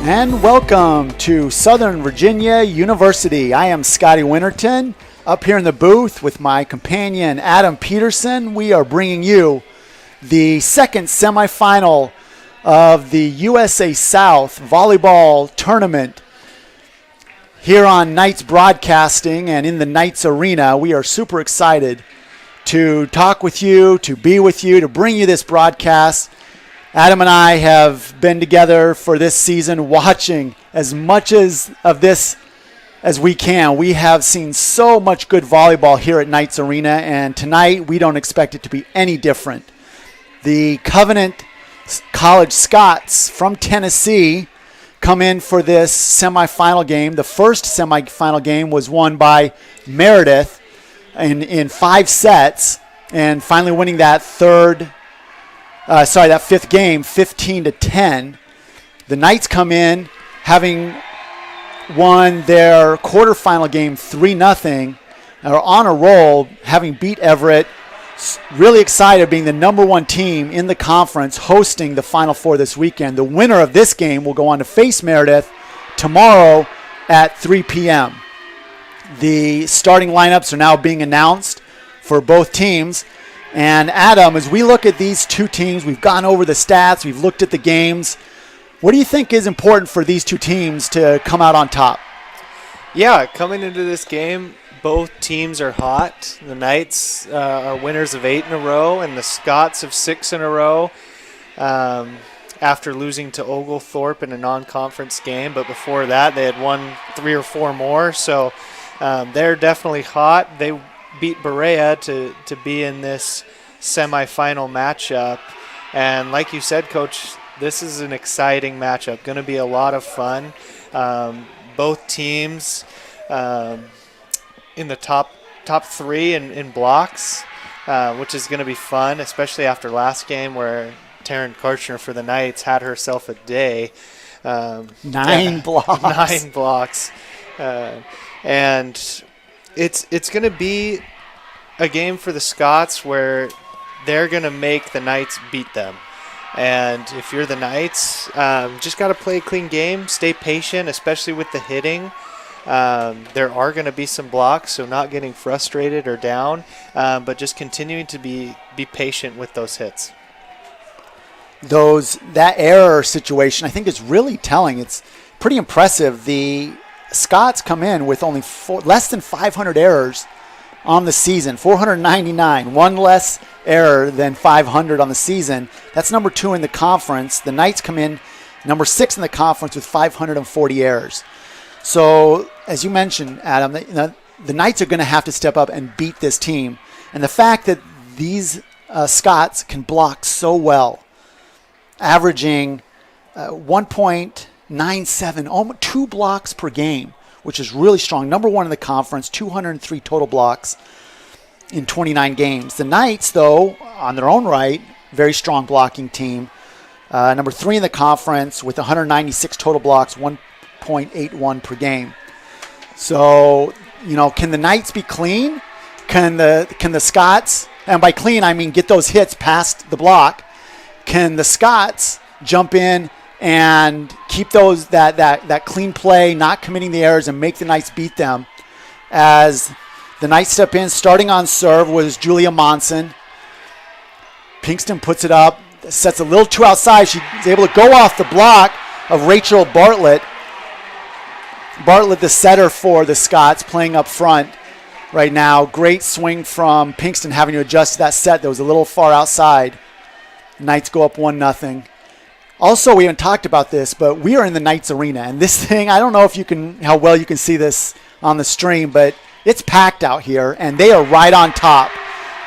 And welcome to Southern Virginia University. I am Scotty Winterton, up here in the booth with my companion Adam Peterson. We are bringing you the second semifinal of the USA South Volleyball Tournament here on Knights Broadcasting and in the Knights Arena. We are super excited to talk with you, to be with you, to bring you this broadcast. Adam and I have been together for this season watching as much of this as we can. We have seen so much good volleyball here at Knights Arena, and tonight we don't expect it to be any different. The Covenant Scots from Tennessee come in for this semifinal game. The first semifinal game was won by Meredith in 5 sets, and finally winning that fifth game, 15-10. The Knights come in having won their quarterfinal game 3-0, are on a roll, having beat Everett. Really excited being the number 1 team in the conference hosting the Final Four this weekend. The winner of this game will go on to face Meredith tomorrow at 3 p.m. The starting lineups are now being announced for both teams. And Adam, as we look at these two teams, we've gone over the stats, we've looked at the games. What do you think is important for these two teams to come out on top? Yeah, coming into this game, both teams are hot. The Knights are winners of 8 in a row, and the Scots of 6 in a row after losing to Oglethorpe in a non-conference game. But before that, they had won 3 or 4 more. So they're definitely hot. They beat Berea to be in this semifinal matchup. And like you said, Coach, this is an exciting matchup. Going to be a lot of fun. Both teams in the top 3 in blocks, which is going to be fun, especially after last game where Taryn Karchner for the Knights had herself a day. 9 blocks. 9 blocks. And it's going to be a game for the Scots where they're going to make the Knights beat them. And if you're the Knights, just got to play a clean game, stay patient, especially with the hitting. There are going to be some blocks, so not getting frustrated or down, but just continuing to be patient with those hits. That error situation, I think, is really telling. It's pretty impressive. The Scots come in with only less than 500 errors on the season, 499, 1 less error than 500 on the season. That's number 2 in the conference. The Knights come in number 6 in the conference with 540 errors. So, as you mentioned, Adam, the Knights are going to have to step up and beat this team. And the fact that these Scots can block so well, averaging 1.97, almost 2 blocks per game, which is really strong. Number 1 in the conference, 203 total blocks in 29 games. The Knights, though, on their own right, very strong blocking team. Number 3 in the conference with 196 total blocks, 1.81 per game. So, can the Knights be clean? Can the Scots, and by clean I mean get those hits past the block, can the Scots jump in and keep that clean play, not committing the errors, and make the Knights beat them? As the Knights step in, starting on serve was Julia Monson. Pinkston puts it up, sets a little too outside. She's able to go off the block of Rachel Bartlett. Bartlett, the setter for the Scots, playing up front right now. Great swing from Pinkston, having to adjust to that set that was a little far outside. Knights go up 1-0. Also, we haven't talked about this, but we are in the Knights Arena, and this thing, I don't know how well you can see this on the stream, but it's packed out here, and they are right on top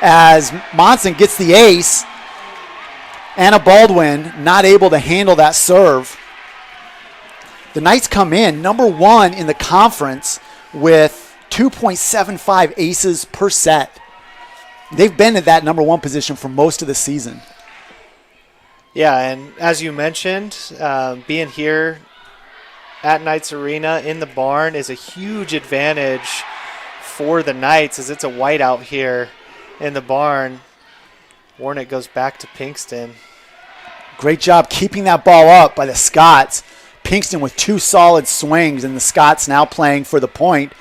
as Monson gets the ace. Anna Baldwin not able to handle that serve. The Knights come in number 1 in the conference with 2.75 aces per set. They've been at that number 1 position for most of the season. Yeah, and as you mentioned, being here at Knights Arena in the barn is a huge advantage for the Knights, as it's a whiteout here in the barn. Warnick goes back to Pinkston. Great job keeping that ball up by the Scots. Pinkston with 2 solid swings, and the Scots now playing for the point.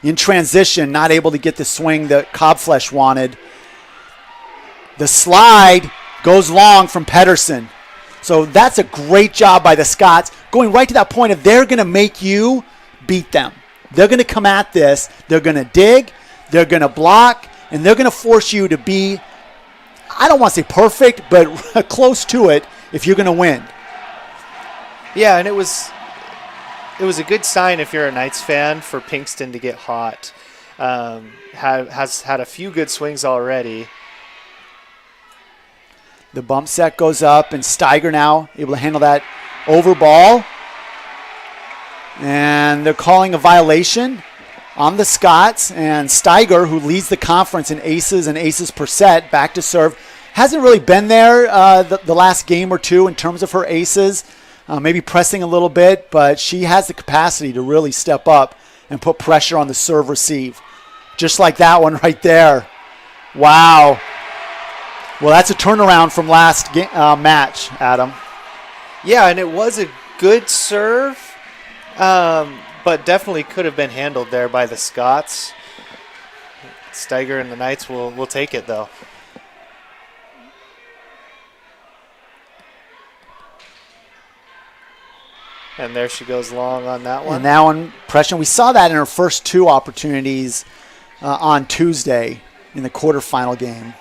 In transition, not able to get the swing that Cobflesh wanted. The slide goes long from Pedersen. So that's a great job by the Scots, going right to that point of they're going to make you beat them. They're going to come at this. They're going to dig. They're going to block. And they're going to force you to be, I don't want to say perfect, but close to it if you're going to win. Yeah, and it was a good sign if you're a Knights fan for Pinkston to get hot. Has had a few good swings already. The bump set goes up, and Steiger now able to handle that over ball. And they're calling a violation on the Scots. And Steiger, who leads the conference in aces and aces per set, back to serve. Hasn't really been there the last game or two in terms of her aces. Maybe pressing a little bit, but she has the capacity to really step up and put pressure on the serve receive. Just like that one right there. Wow. Well, that's a turnaround from last match, Adam. Yeah, and it was a good serve, but definitely could have been handled there by the Scots. Steiger and the Knights will take it, though. And there she goes long on that one. And that one, pressure. We saw that in her first 2 opportunities on Tuesday in the quarterfinal game.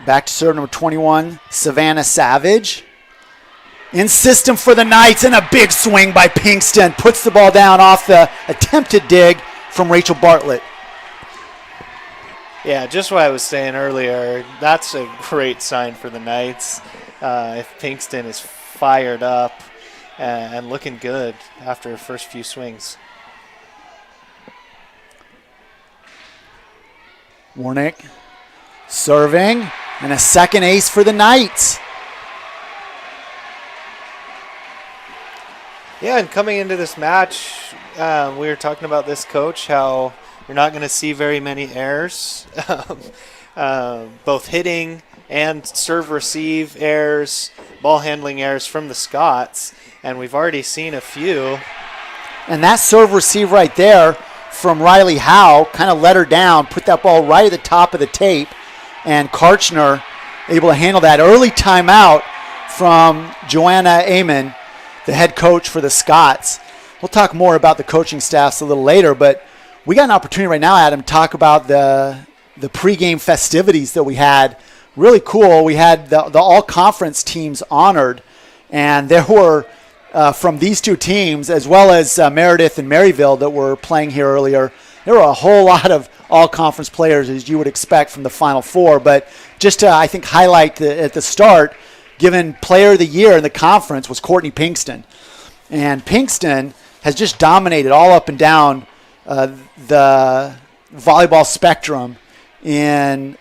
Back to serve number 21, Savannah Savage. In system for the Knights, and a big swing by Pinkston. Puts the ball down off the attempted dig from Rachel Bartlett. Yeah, just what I was saying earlier, that's a great sign for the Knights. If Pinkston is fired up and looking good after her first few swings. Warnick serving, and a second ace for the Knights. Yeah, and coming into this match, we were talking about this, Coach, how you're not going to see very many errors, both hitting and serve-receive errors, ball handling errors from the Scots, and we've already seen a few. And that serve-receive right there from Riley Howe kind of let her down, put that ball right at the top of the tape, and Karchner able to handle that early timeout from Joanna Amon, the head coach for the Scots. We'll talk more about the coaching staffs a little later, but we got an opportunity right now, Adam, to talk about the pregame festivities that we had. Really cool. We had the all-conference teams honored, and there were, from these 2 teams, as well as Meredith and Maryville that were playing here earlier, there were a whole lot of all-conference players, as you would expect from the Final Four. But just to, I think, highlight at the start, given Player of the Year in the conference was Courtney Pinkston. And Pinkston has just dominated all up and down the volleyball spectrum in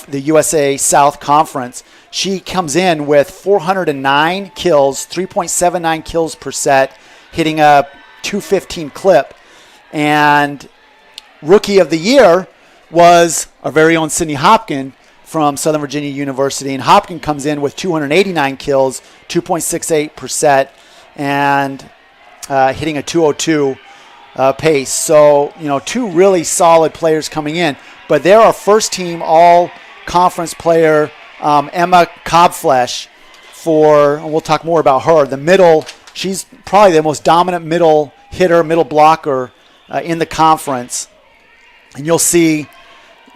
the USA South Conference. She comes in with 409 kills, 3.79 kills per set, hitting a 215 clip. And Rookie of the Year was our very own Sydney Hopkin from Southern Virginia University. And Hopkin comes in with 289 kills, 2.68 per set, and hitting a 202 pace. So, 2 really solid players coming in. But they're our first team all-conference player, Emma Cobflesh, and we'll talk more about her. The middle, she's probably the most dominant middle hitter, middle blocker in the conference. And you'll see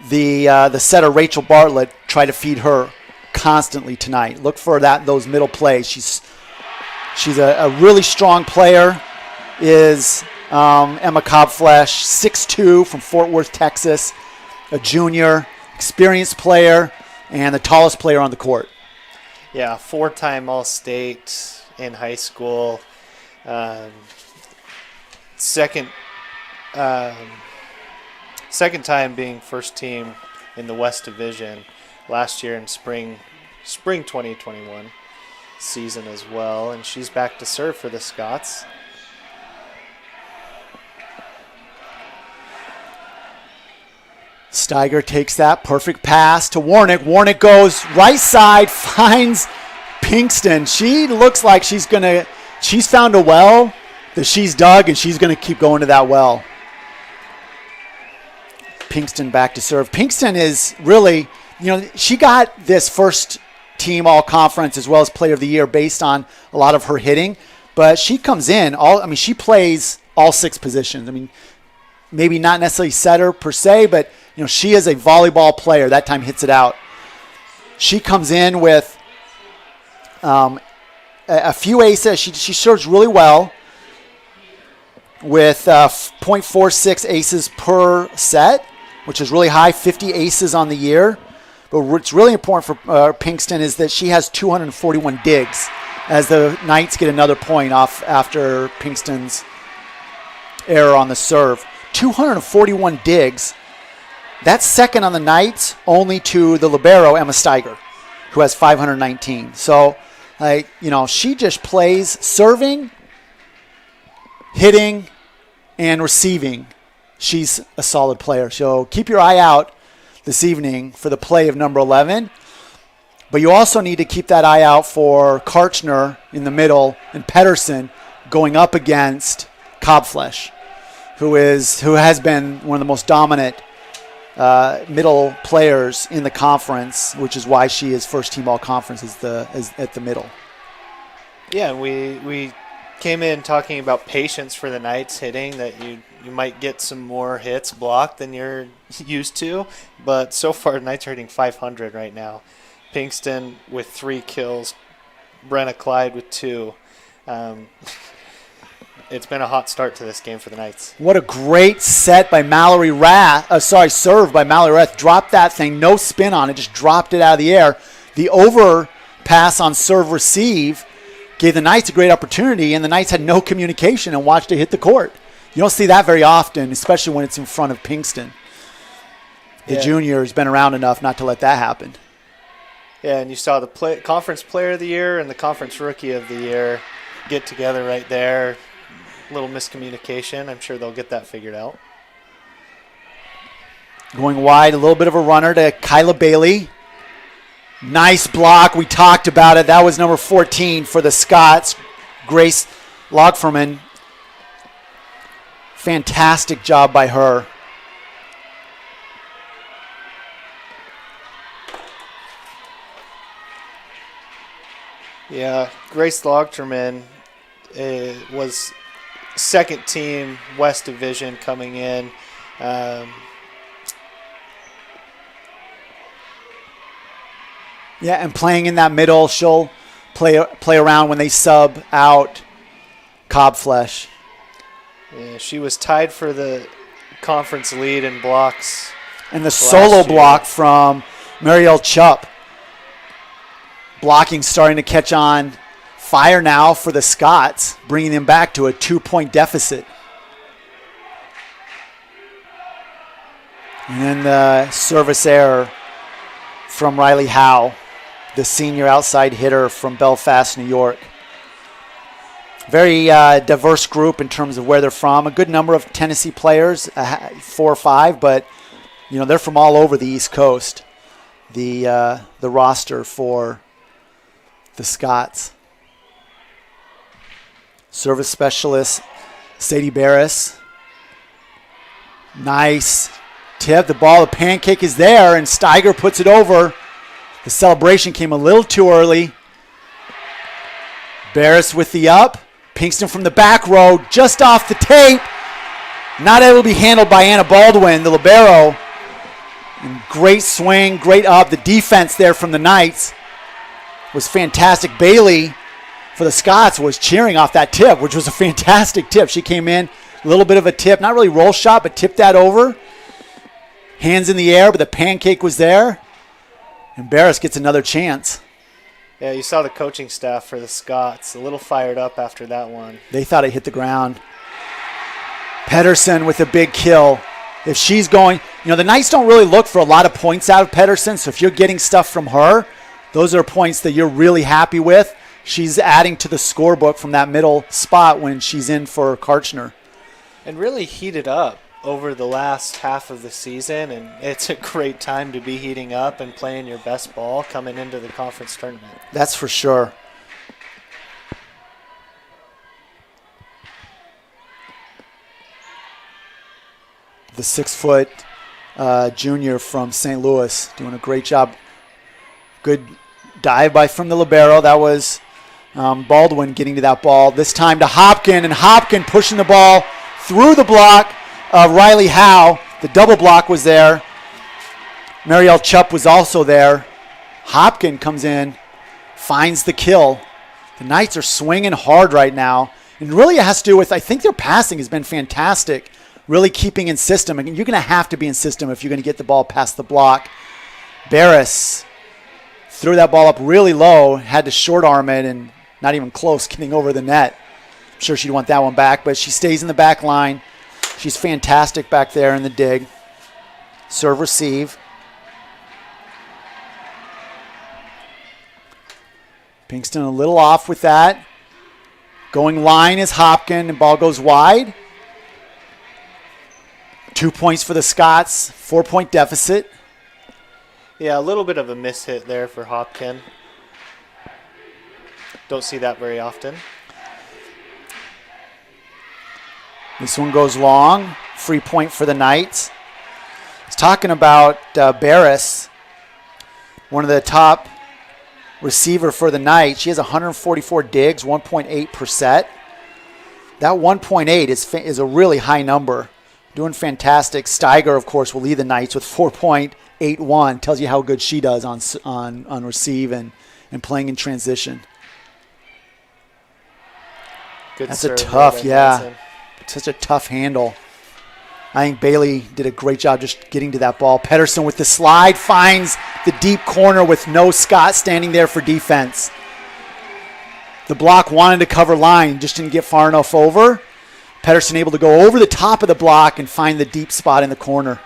the setter Rachel Bartlett try to feed her constantly tonight. Look for those middle plays. She's a really strong player. Is Emma Cobflesh, 6'2", from Fort Worth, Texas, a junior, experienced player, and the tallest player on the court. Yeah, 4-time All-State in high school. Second time being first team in the West Division last year in spring 2021 season as well. And she's back to serve for the Scots. Steiger takes that perfect pass to Warnick. Warnick goes right side, finds Pinkston. She looks like she's found a well that she's dug, and she's going to keep going to that well. Pinkston back to serve. Pinkston is really, she got this first team all-conference as well as player of the year based on a lot of her hitting, but she comes in, she plays all 6 positions. Maybe not necessarily setter per se, but she is a volleyball player. That time hits it out. She comes in with a few aces. She serves really well with 0.46 aces per set, which is really high, 50 aces on the year. But what's really important for Pinkston is that she has 241 digs as the Knights get another point off after Pinkston's error on the serve. 241 digs. That's second on the Knights, only to the libero, Emma Steiger, who has 519. So, she just plays serving, hitting, and receiving. She's a solid player. So keep your eye out this evening for the play of number 11. But you also need to keep that eye out for Karchner in the middle and Pedersen going up against Cobflesh, who has been one of the most dominant middle players in the conference, which is why she is first team all conference is at the middle. Yeah, we came in talking about patience for the Knights hitting, that you might get some more hits blocked than you're used to, but so far the Knights are hitting 500 right now. Pinkston with 3 kills, Brenna Clyde with 2. It's been a hot start to this game for the Knights. What a great set by Mallory Rath. Serve by Mallory Rath. Dropped that thing, no spin on it, just dropped it out of the air. The overpass on serve receive gave the Knights a great opportunity, and the Knights had no communication and watched it hit the court. You don't see that very often, especially when it's in front of Pinkston. The junior has been around enough not to let that happen. Yeah, and you saw the conference player of the year and the conference rookie of the year get together right there. Little miscommunication. I'm sure they'll get that figured out. Going wide, a little bit of a runner to Kyla Bailey. Nice block. We talked about it. That was number 14 for the Scots, Grace Logferman. Fantastic job by her. Yeah, Grace Logferman was second team West Division coming in. And playing in that middle, she'll play around when they sub out Cobflesh. Yeah, she was tied for the conference lead in blocks. And the solo block from Marielle Chupp. Blocking starting to catch on fire now for the Scots, bringing them back to a 2-point deficit. And then the service error from Riley Howe, the senior outside hitter from Belfast, New York. Very diverse group in terms of where they're from. A good number of Tennessee players, 4 or 5, but they're from all over the East Coast. The roster for the Scots. Service specialist Sadie Barris. Nice tip. The ball, the pancake is there, and Steiger puts it over. The celebration came a little too early. Barris with the up. Pinkston from the back row, just off the tape. Not able to be handled by Anna Baldwin, the libero. And great swing, great up. The defense there from the Knights was fantastic. Bailey for the Scots was cheering off that tip, which was a fantastic tip. She came in, a little bit of a tip, not really roll shot, but tipped that over. Hands in the air, but the pancake was there. And Barris gets another chance. Yeah, you saw the coaching staff for the Scots a little fired up after that one. They thought it hit the ground. Pedersen with a big kill. If she's going, the Knights don't really look for a lot of points out of Pedersen, so if you're getting stuff from her, those are points that you're really happy with. She's adding to the scorebook from that middle spot when she's in for Karchner. And really heated up over the last half of the season, and it's a great time to be heating up and playing your best ball coming into the conference tournament. That's for sure. The 6-foot junior from St. Louis doing a great job. Good dive from the libero. That was Baldwin getting to that ball. This time to Hopkin, and Hopkin pushing the ball through the block of Riley Howe. The double block was there. Marielle Chupp was also there. Hopkin comes in, finds the kill. The Knights are swinging hard right now. And really it has to do with, I think their passing has been fantastic. Really keeping in system. And you're going to have to be in system if you're going to get the ball past the block. Barris threw that ball up really low, had to short arm it, and not even close getting over the net. I'm sure she'd want that one back, but she stays in the back line. She's fantastic back there in the dig. Serve, receive. Pinkston a little off with that. Going line is Hopkin, and ball goes wide. 2 points for the Scots, 4-point deficit. Yeah, a little bit of a miss-hit there for Hopkin. Don't see that very often. This one goes long. Free point for the Knights. It's talking about Barris, one of the top receiver for the Knights. She has 144 digs, 1.8 per set. That 1.8 is a really high number. Doing fantastic. Steiger, of course, will lead the Knights with 4.81. Tells you how good she does on receive and playing in transition. Good That's serve a tough, yeah. Johnson. Such a tough handle. I think Bailey did a great job just getting to that ball. Pedersen with the slide finds the deep corner with no Scott standing there for defense. The block wanted to cover line, just didn't get far enough over. Pedersen able to go over the top of the block and find the deep spot in the corner.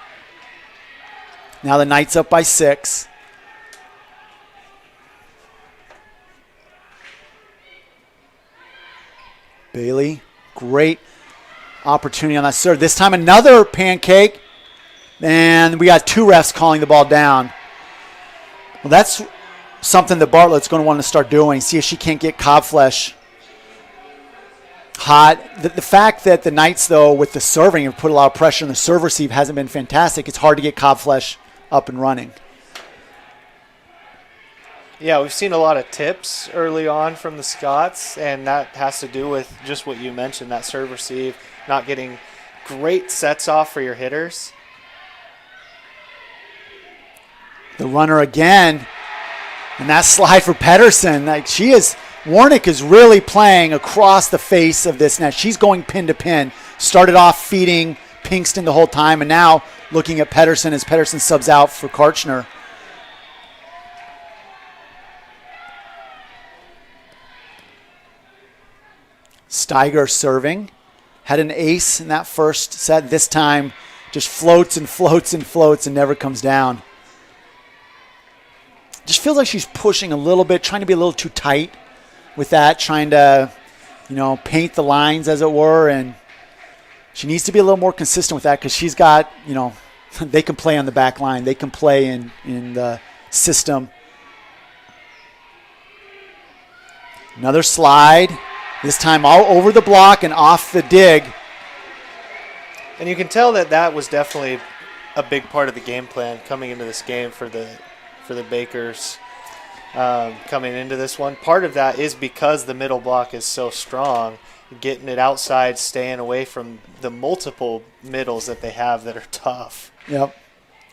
Now the Knights up by 6. Bailey, great opportunity on that serve. This time another pancake, and we got 2 refs calling the ball down. Well, that's something that Bartlett's going to want to start doing, see if she can't get Cobflesh hot. The fact that the Knights, though, with the serving have put a lot of pressure on the serve receive hasn't been fantastic. It's hard to get Cobflesh up and running. Yeah, we've seen a lot of tips early on from the Scots, and that has to do with just what you mentioned, that serve receive, not getting great sets off for your hitters. The runner again, and that slide for Pedersen. Warnick is really playing across the face of this net. She's going pin to pin. Started off feeding Pinkston the whole time, and now looking at Pedersen as Pedersen subs out for Karchner. Steiger serving. Had an ace in that first set. This time just floats and floats and floats and never comes down. Just feels like she's pushing a little bit, trying to be a little too tight with that, trying to, paint the lines, as it were. And she needs to be a little more consistent with that because she's got, they can play on the back line. They can play in the system. Another slide. This time all over the block and off the dig. And you can tell that was definitely a big part of the game plan coming into this game for the Bakers coming into this one. Part of that is because the middle block is so strong, getting it outside, staying away from the multiple middles that they have that are tough. Yep.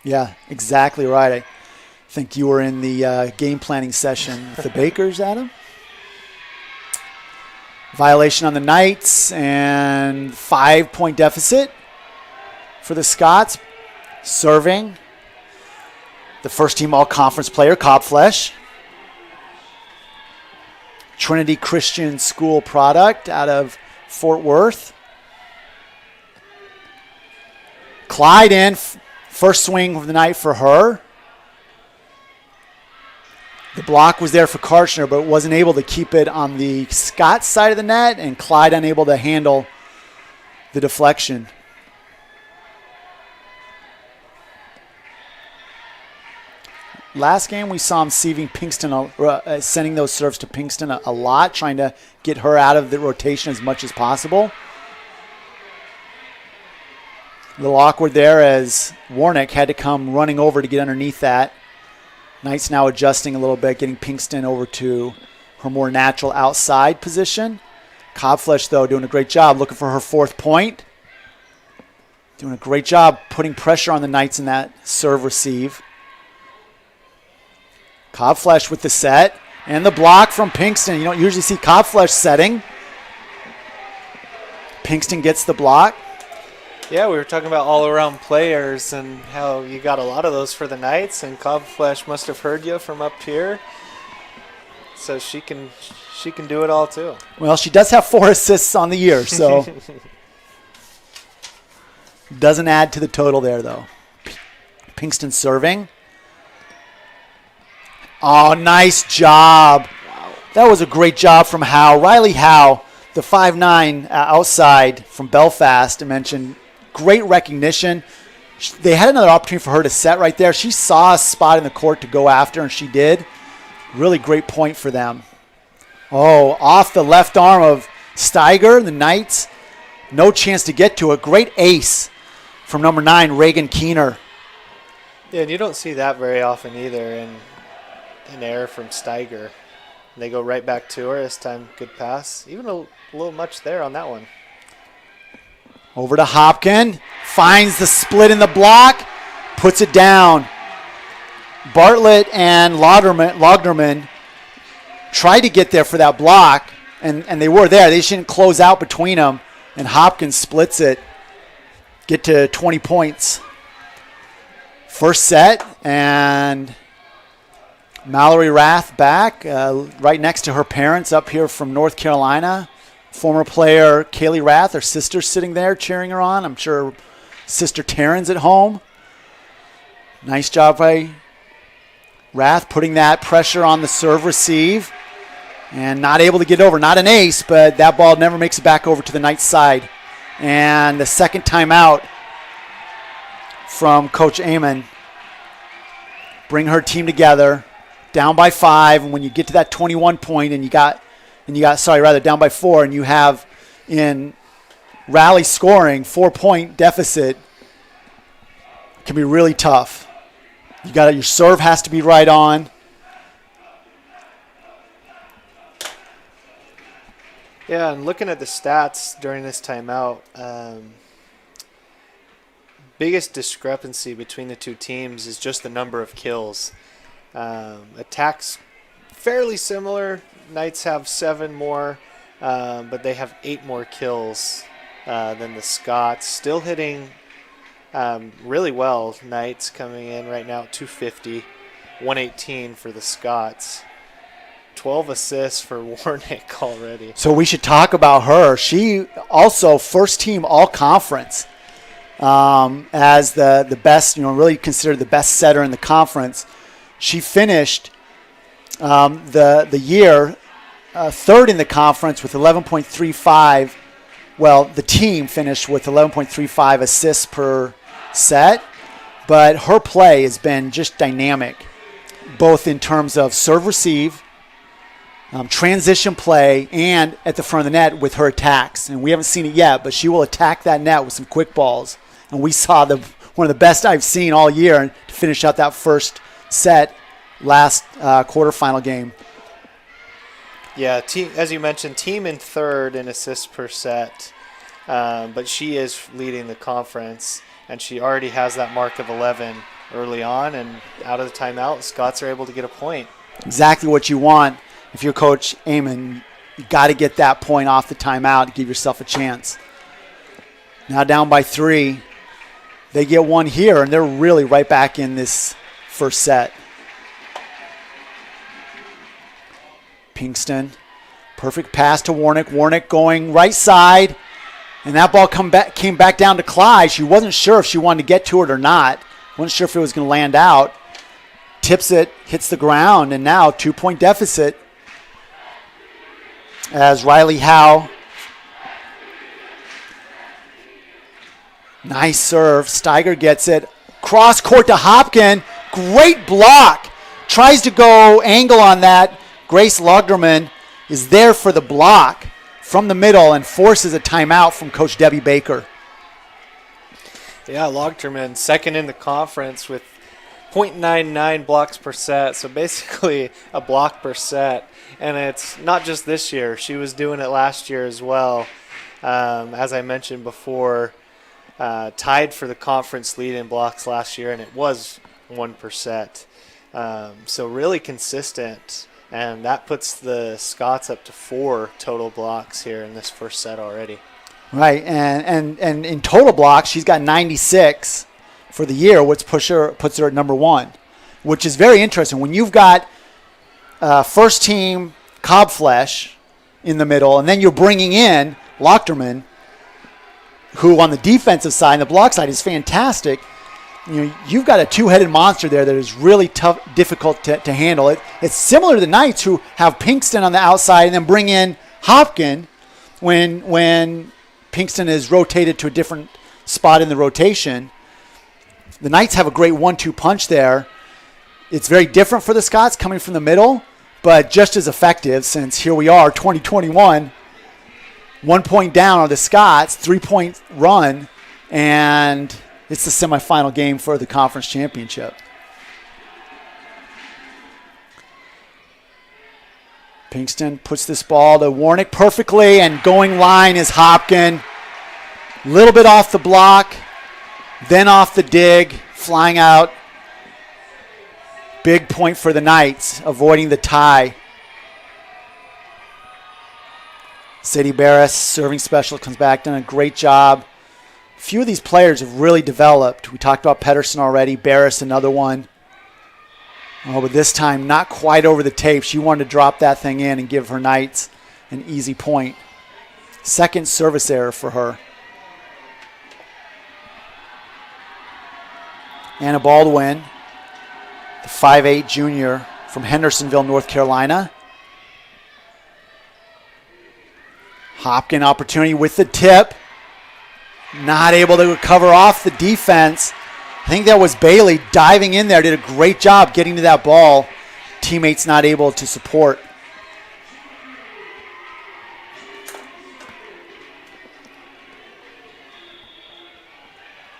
Yeah, exactly right. I think you were in the game planning session with the Bakers, Adam. Violation on the Knights and 5-point deficit for the Scots. Serving. The first team all-conference player, Cobflesh. Trinity Christian School product out of Fort Worth. Clyde in. First swing of the night for her. The block was there for Karchner, but wasn't able to keep it on the Scott side of the net, and Clyde unable to handle the deflection. last game we saw him sending those serves to Pinkston a lot, trying to get her out of the rotation as much as possible. A little awkward there as Warnick had to come running over to get underneath that. Knights now adjusting a little bit, getting Pinkston over to her more natural outside position. Cobflesh, though, doing a great job looking for her 4th point. Doing a great job putting pressure on the Knights in that serve receive. Cobflesh with the set and the block from Pinkston. You don't usually see Cobflesh setting. Pinkston gets the block. Yeah, we were talking about all-around players and how you got a lot of those for the Knights, and Cobflesh must have heard you from up here. So she can do it all too. Well, she does have 4 assists on the year, so doesn't add to the total there, though. Pinkston serving. Oh, nice job. Wow. That was a great job from Howe. Riley Howe, the 5'9" outside from Belfast, I mentioned. Great recognition. They had another opportunity for her to set right there. She saw a spot in the court to go after, and she did. Really great point for them. Oh, off the left arm of Steiger, the Knights. No chance to get to it. Great ace from number 9, Reagan Keener. Yeah, and you don't see that very often either in an error from Steiger. They go right back to her. This time, good pass. Even a little much there on that one. Over to Hopkin. Finds the split in the block. Puts it down. Bartlett and Logderman tried to get there for that block, and they were there. They just didn't close out between them, and Hopkins splits it. Get to 20 points. First set, and Mallory Rath back, right next to her parents up here from North Carolina. Former player Kaylee Rath, her sister, sitting there cheering her on. I'm sure sister Taryn's at home. Nice job by Rath putting that pressure on the serve receive. And not able to get over. Not an ace, but that ball never makes it back over to the Knights side. And the second timeout from Coach Amon. Bring her team together. Down by 5. And when you get to that 21 point and you got down by 4, and you have in rally scoring 4-point deficit, it can be really tough. Your serve has to be right on. Yeah, and looking at the stats during this timeout, biggest discrepancy between the two teams is just the number of kills. Attacks fairly similar. Knights have 7 more, but they have 8 more kills than the Scots. Still hitting really well. Knights coming in right now at 250, 118 for the Scots. 12 assists for Warnick already. So we should talk about her. She also first team all-conference as the best, really considered the best setter in the conference. She finished the year third in the conference with 11.35. Well, the team finished with 11.35 assists per set, but her play has been just dynamic, both in terms of serve receive, transition play, and at the front of the net with her attacks. And we haven't seen it yet, but she will attack that net with some quick balls. And we saw one of the best I've seen all year to finish out that first set last quarterfinal game. Yeah, as you mentioned, team in third in assists per set, but she is leading the conference, and she already has that mark of 11 early on, and out of the timeout, Scots are able to get a point. Exactly what you want. If you're Coach Amon, you got to get that point off the timeout to give yourself a chance. Now down by 3. They get one here, and they're really right back in this first set. Pinkston, perfect pass to Warnick. Warnick going right side, and that ball came back down to Clyde. She wasn't sure if she wanted to get to it or not. Wasn't sure if it was going to land out. Tips it, hits the ground, and now 2-point deficit as Riley Howe. Nice serve. Steiger gets it. Cross court to Hopkin. Great block tries to go angle on that. Grace Lagerman is there for the block from the middle and forces a timeout from Coach Debbie Baker. Yeah, Logterman second in the conference with .99 blocks per set, so basically a block per set. And it's not just this year. She was doing it last year as well. As I mentioned before, tied for the conference lead in blocks last year, and it was 1%. So really consistent, and that puts the Scots up to 4 total blocks here in this first set already. Right, and in total blocks, she's got 96 for the year, which puts her at number 1, which is very interesting. When you've got first team Cobflesh in the middle, and then you're bringing in Lochterman, who on the defensive side and the block side is fantastic. You've got a two-headed monster there that is really tough, difficult to handle. It's similar to the Knights, who have Pinkston on the outside and then bring in Hopkin when Pinkston is rotated to a different spot in the rotation. The Knights have a great 1-2 punch there. It's very different for the Scots coming from the middle, but just as effective, since here we are, 2021, 1 point down are the Scots, 3-point run, and it's the semifinal game for the conference championship. Pinkston puts this ball to Warnick perfectly, and going line is Hopkin. A little bit off the block, then off the dig, flying out. Big point for the Knights, avoiding the tie. Sadie Barris, serving special, comes back, done a great job. A few of these players have really developed. We talked about Pedersen already, Barris another one. Oh, but this time not quite over the tape. She wanted to drop that thing in and give her Knights an easy point. Second service error for her. Anna Baldwin, the 5'8" junior from Hendersonville, North Carolina. Hopkin opportunity with the tip. Not able to recover off the defense. I think that was Bailey diving in there. Did a great job getting to that ball. Teammates not able to support.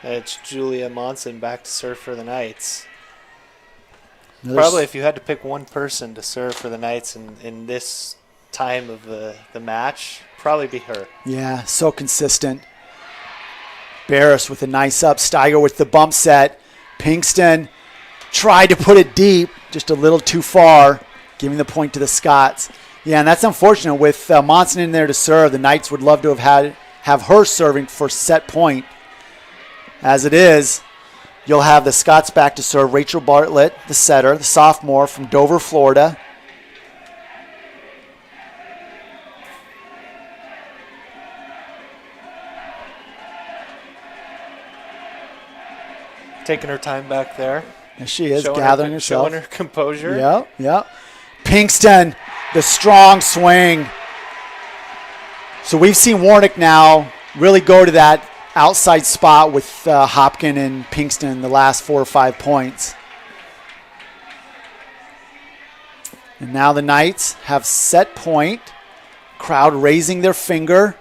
It's Julia Monson back to serve for the Knights. Probably if you had to pick one person to serve for the Knights in this time of the match, probably be her. Yeah, so consistent. Barris with a nice up. Steiger with the bump set. Pinkston tried to put it deep, just a little too far, giving the point to the Scots. Yeah, and that's unfortunate. With Monson in there to serve, the Knights would love to have her serving for set point. As it is, you'll have the Scots back to serve. Rachel Bartlett, the setter, the sophomore from Dover, Florida. Taking her time back there. There she is, gathering herself. Showing her composure. Yep. Pinkston, the strong swing. So we've seen Warnick now really go to that outside spot with Hopkin and Pinkston the last 4 or 5 points. And now the Knights have set point. Crowd raising their finger.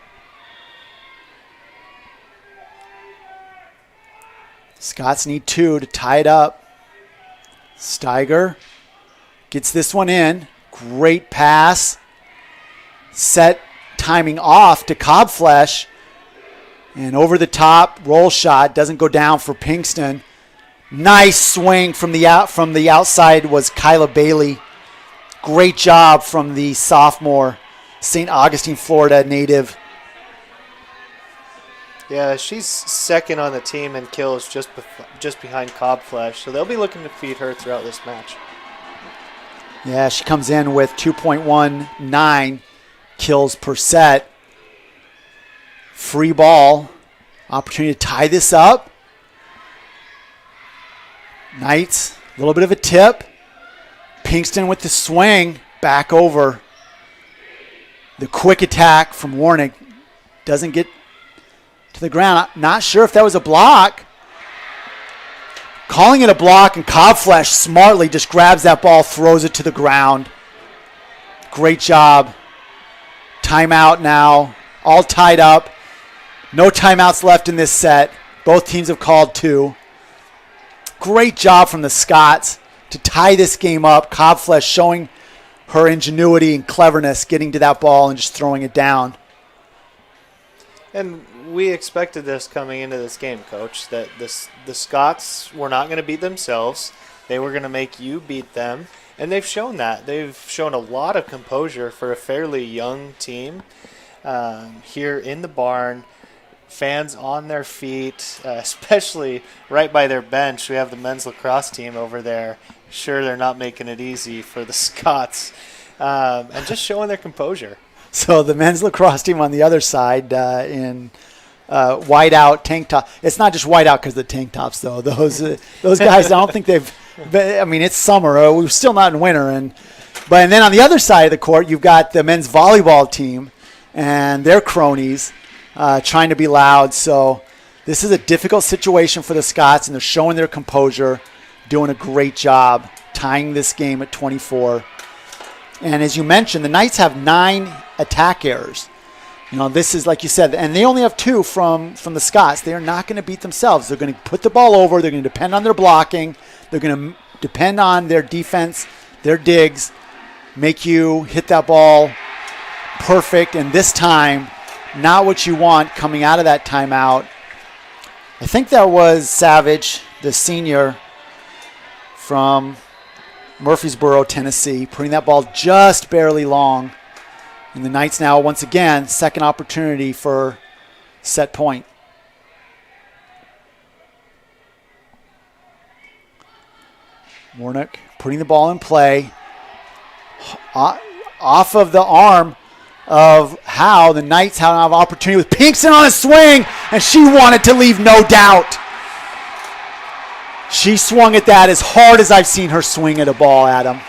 Scots need 2 to tie it up. Steiger gets this one in. Great pass. Set timing off to Cobflesh. And over the top, roll shot. Doesn't go down for Pinkston. Nice swing from the outside was Kyla Bailey. Great job from the sophomore, St. Augustine, Florida native. Yeah, she's second on the team in kills, just behind Cobflesh. So they'll be looking to feed her throughout this match. Yeah, she comes in with 2.19 kills per set. Free ball. Opportunity to tie this up. Knights, a little bit of a tip. Pinkston with the swing. Back over. The quick attack from Warnick doesn't get to the ground. Not sure if that was a block. calling it a block, and Cobflesh smartly just grabs that ball, throws it to the ground. Great job. Timeout now. All tied up. No timeouts left in this set. Both teams have called 2. Great job from the Scots to tie this game up. Cobflesh showing her ingenuity and cleverness, getting to that ball and just throwing it down. And we expected this coming into this game, Coach, that the Scots were not going to beat themselves. They were going to make you beat them, and they've shown that. They've shown a lot of composure for a fairly young team here in the barn. Fans on their feet, especially right by their bench. We have the men's lacrosse team over there. Sure, they're not making it easy for the Scots, and just showing their composure. So the men's lacrosse team on the other side in whiteout tank top. It's not just whiteout because of the tank tops, though. Those guys, I don't think they've. I mean, it's summer. We're still not in winter, and then on the other side of the court, you've got the men's volleyball team and their cronies trying to be loud. So this is a difficult situation for the Scots, and they're showing their composure, doing a great job tying this game at 24. And as you mentioned, the Knights have 9 attack errors. This is, like you said, and they only have 2 from the Scots. They are not going to beat themselves. They're going to put the ball over. They're going to depend on their blocking. They're going to depend on their defense, their digs, make you hit that ball perfect. And this time, not what you want coming out of that timeout. I think that was Savage, the senior from Murfreesboro, Tennessee, putting that ball just barely long. And the Knights now, once again, second opportunity for set point. Warnock putting the ball in play. Off of the arm of Howe, the Knights have an opportunity with Pinkston on a swing, and she wanted to leave no doubt. She swung at that as hard as I've seen her swing at a ball, Adam.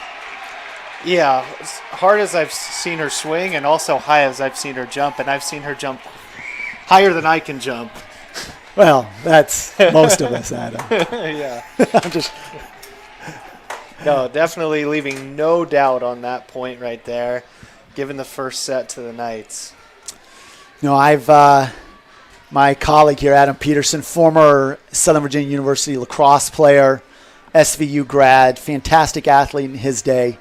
Yeah, as hard as I've seen her swing and also high as I've seen her jump, and I've seen her jump higher than I can jump. Well, that's most of us, Adam. Yeah. I'm just... No, definitely leaving no doubt on that point right there, giving the first set to the Knights. No, my colleague here, Adam Peterson, former Southern Virginia University lacrosse player, SVU grad, fantastic athlete in his day.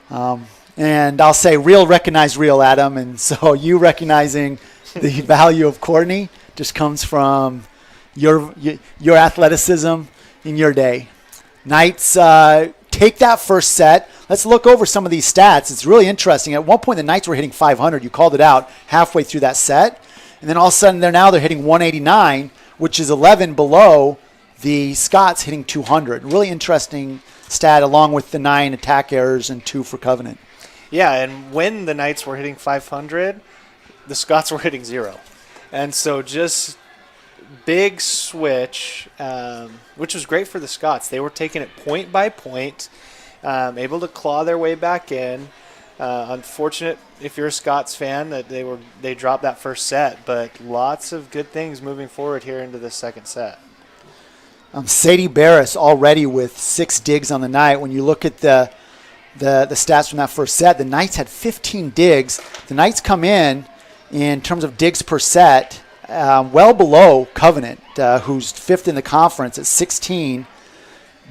And I'll say real recognize real, Adam. And so you recognizing the value of Courtney just comes from your athleticism in your day. Knights take that first set. Let's look over some of these stats. It's really interesting. At one point, the Knights were hitting 500. You called it out halfway through that set. And then all of a sudden, they're hitting 189, which is 11 below the Scots hitting 200. Really interesting stat, along with the 9 attack errors and 2 for Covenant. Yeah, and when the Knights were hitting 500, the Scots were hitting 0. And so just big switch, which was great for the Scots. They were taking it point by point, able to claw their way back in. Unfortunate if you're a Scots fan that they dropped that first set, but lots of good things moving forward here into the second set. Sadie Barris already with 6 digs on the night. When you look at the stats from that first set, the Knights had 15 digs. The Knights come in terms of digs per set, well below Covenant, who's 5th in the conference at 16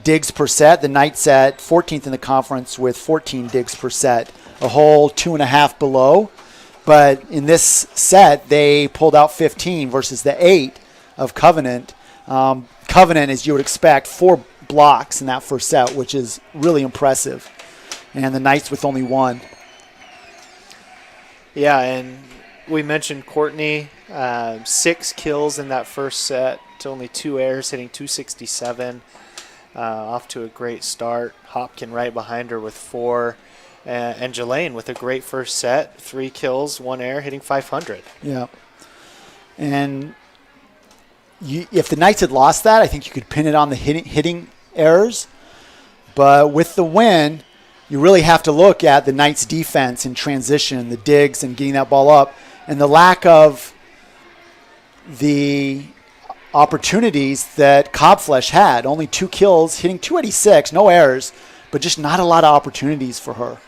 digs per set. The Knights at 14th in the conference with 14 digs per set, a whole 2.5 below. But in this set, they pulled out 15 versus the 8 of Covenant. Covenant, as you would expect, 4 blocks in that first set, which is really impressive. And the Knights with only 1. Yeah, and we mentioned Courtney, 6 kills in that first set to only 2 errors, hitting 267. Off to a great start. Hopkin right behind her with 4. And Jelaine with a great first set, 3 kills, 1 error, hitting 500. Yeah. And if the Knights had lost that, I think you could pin it on the hitting errors. But with the win, you really have to look at the Knights' defense in transition, the digs and getting that ball up, and the lack of the opportunities that Cobflesh had. Only 2 kills, hitting 286, no errors, but just not a lot of opportunities for her.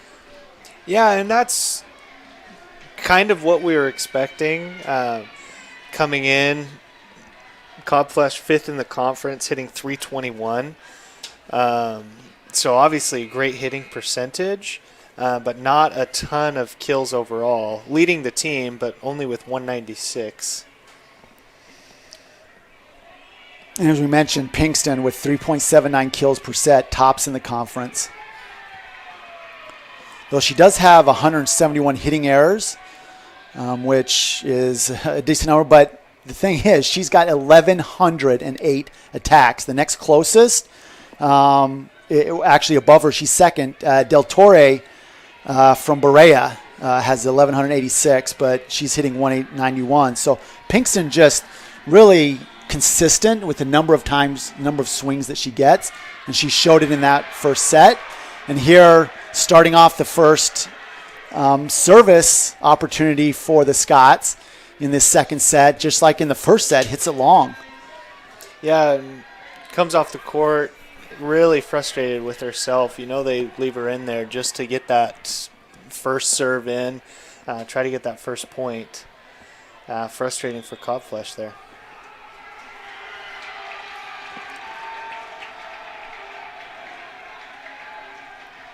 Yeah, and that's kind of what we were expecting coming in. Cobflesh 5th in the conference, hitting 321. So obviously great hitting percentage, but not a ton of kills overall. Leading the team, but only with 196. And as we mentioned, Pinkston with 3.79 kills per set, tops in the conference. Though she does have 171 hitting errors, which is a decent number, but the thing is, she's got 1,108 attacks. The next closest, actually above her, she's second. Del Torre from Berea has 1,186, but she's hitting 1,891. So Pinkston just really consistent with the number of swings that she gets, and she showed it in that first set. And here, starting off the first service opportunity for the Scots in this second set, just like in the first set, hits it long. Yeah, and comes off the court really frustrated with herself. They leave her in there just to get that first serve in, try to get that first point. Frustrating for Cobflesh there.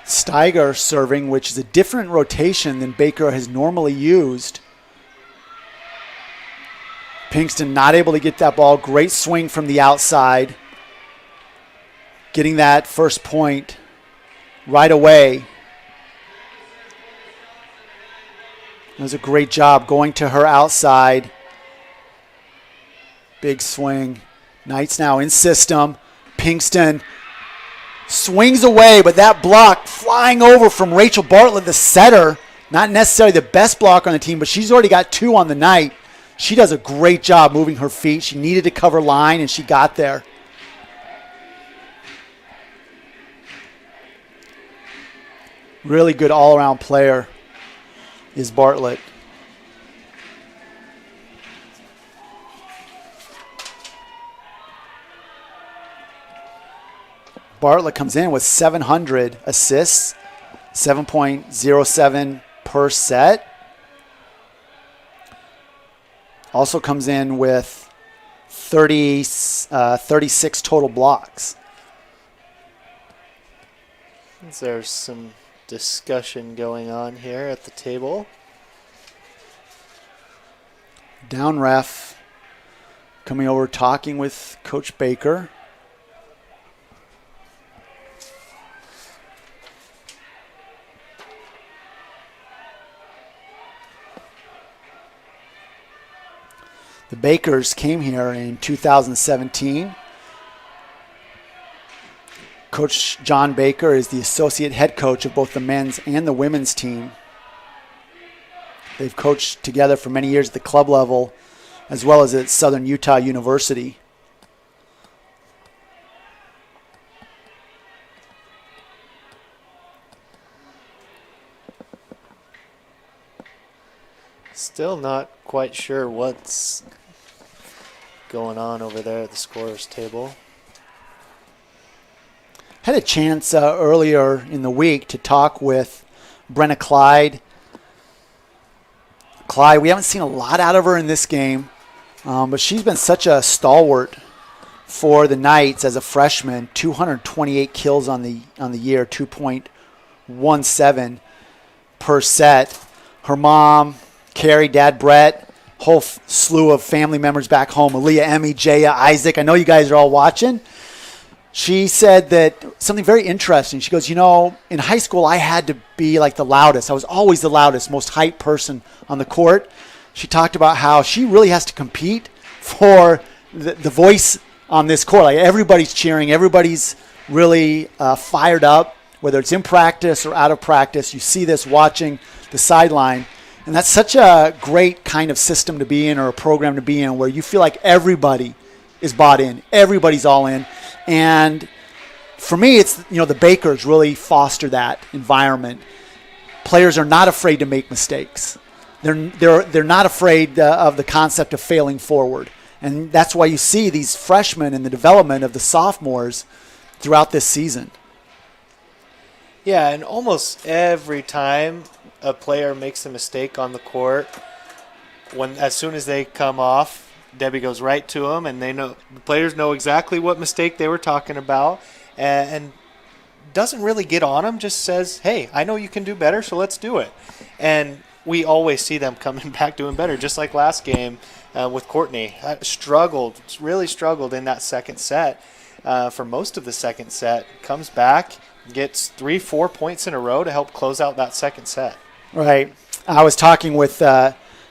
Steiger serving, which is a different rotation than Baker has normally used. Pinkston not able to get that ball. Great swing from the outside. Getting that first point right away. That was a great job going to her outside. Big swing. Knights now in system. Pinkston swings away, but that block flying over from Rachel Bartlett, the setter. Not necessarily the best blocker on the team, but she's already got 2 on the night. She does a great job moving her feet. She needed to cover line, and she got there. Really good all-around player is Bartlett. Bartlett comes in with 700 assists, 7.07 per set. Also comes in with 36 total blocks. There's some discussion going on here at the table. Down ref coming over talking with Coach Baker. The Bakers came here in 2017. Coach John Baker is the associate head coach of both the men's and the women's team. They've coached together for many years at the club level as well as at Southern Utah University. Still not quite sure what's going on over there at the scorer's table. Had a chance earlier in the week to talk with Brenna Clyde. Clyde, we haven't seen a lot out of her in this game, but she's been such a stalwart for the Knights as a freshman. 228 kills on the year, 2.17 per set. Her mom, Carrie, dad Brett, whole slew of family members back home, Aaliyah, Emmy, Jaya, Isaac. I know you guys are all watching. She said that something very interesting. She goes, in high school I had to be like the loudest. I was always the loudest, most hyped person on the court. She talked about how she really has to compete for the voice on this court. Like everybody's cheering, everybody's really fired up, whether it's in practice or out of practice. You see this watching the sideline. And that's such a great kind of system to be in, or a program to be in, where you feel like everybody is bought in. Everybody's all in. And for me, it's, the Bakers really foster that environment. Players are not afraid to make mistakes. They're not afraid of the concept of failing forward. And that's why you see these freshmen in the development of the sophomores throughout this season. Yeah, and almost every time a player makes a mistake on the court, as soon as they come off, Debbie goes right to them, and the players know exactly what mistake they were talking about, and doesn't really get on them, just says, hey, I know you can do better, so let's do it. And we always see them coming back doing better, just like last game with Courtney. Really struggled in that second set for most of the second set. Comes back, gets 3-4 points in a row to help close out that second set. Right. I was talking with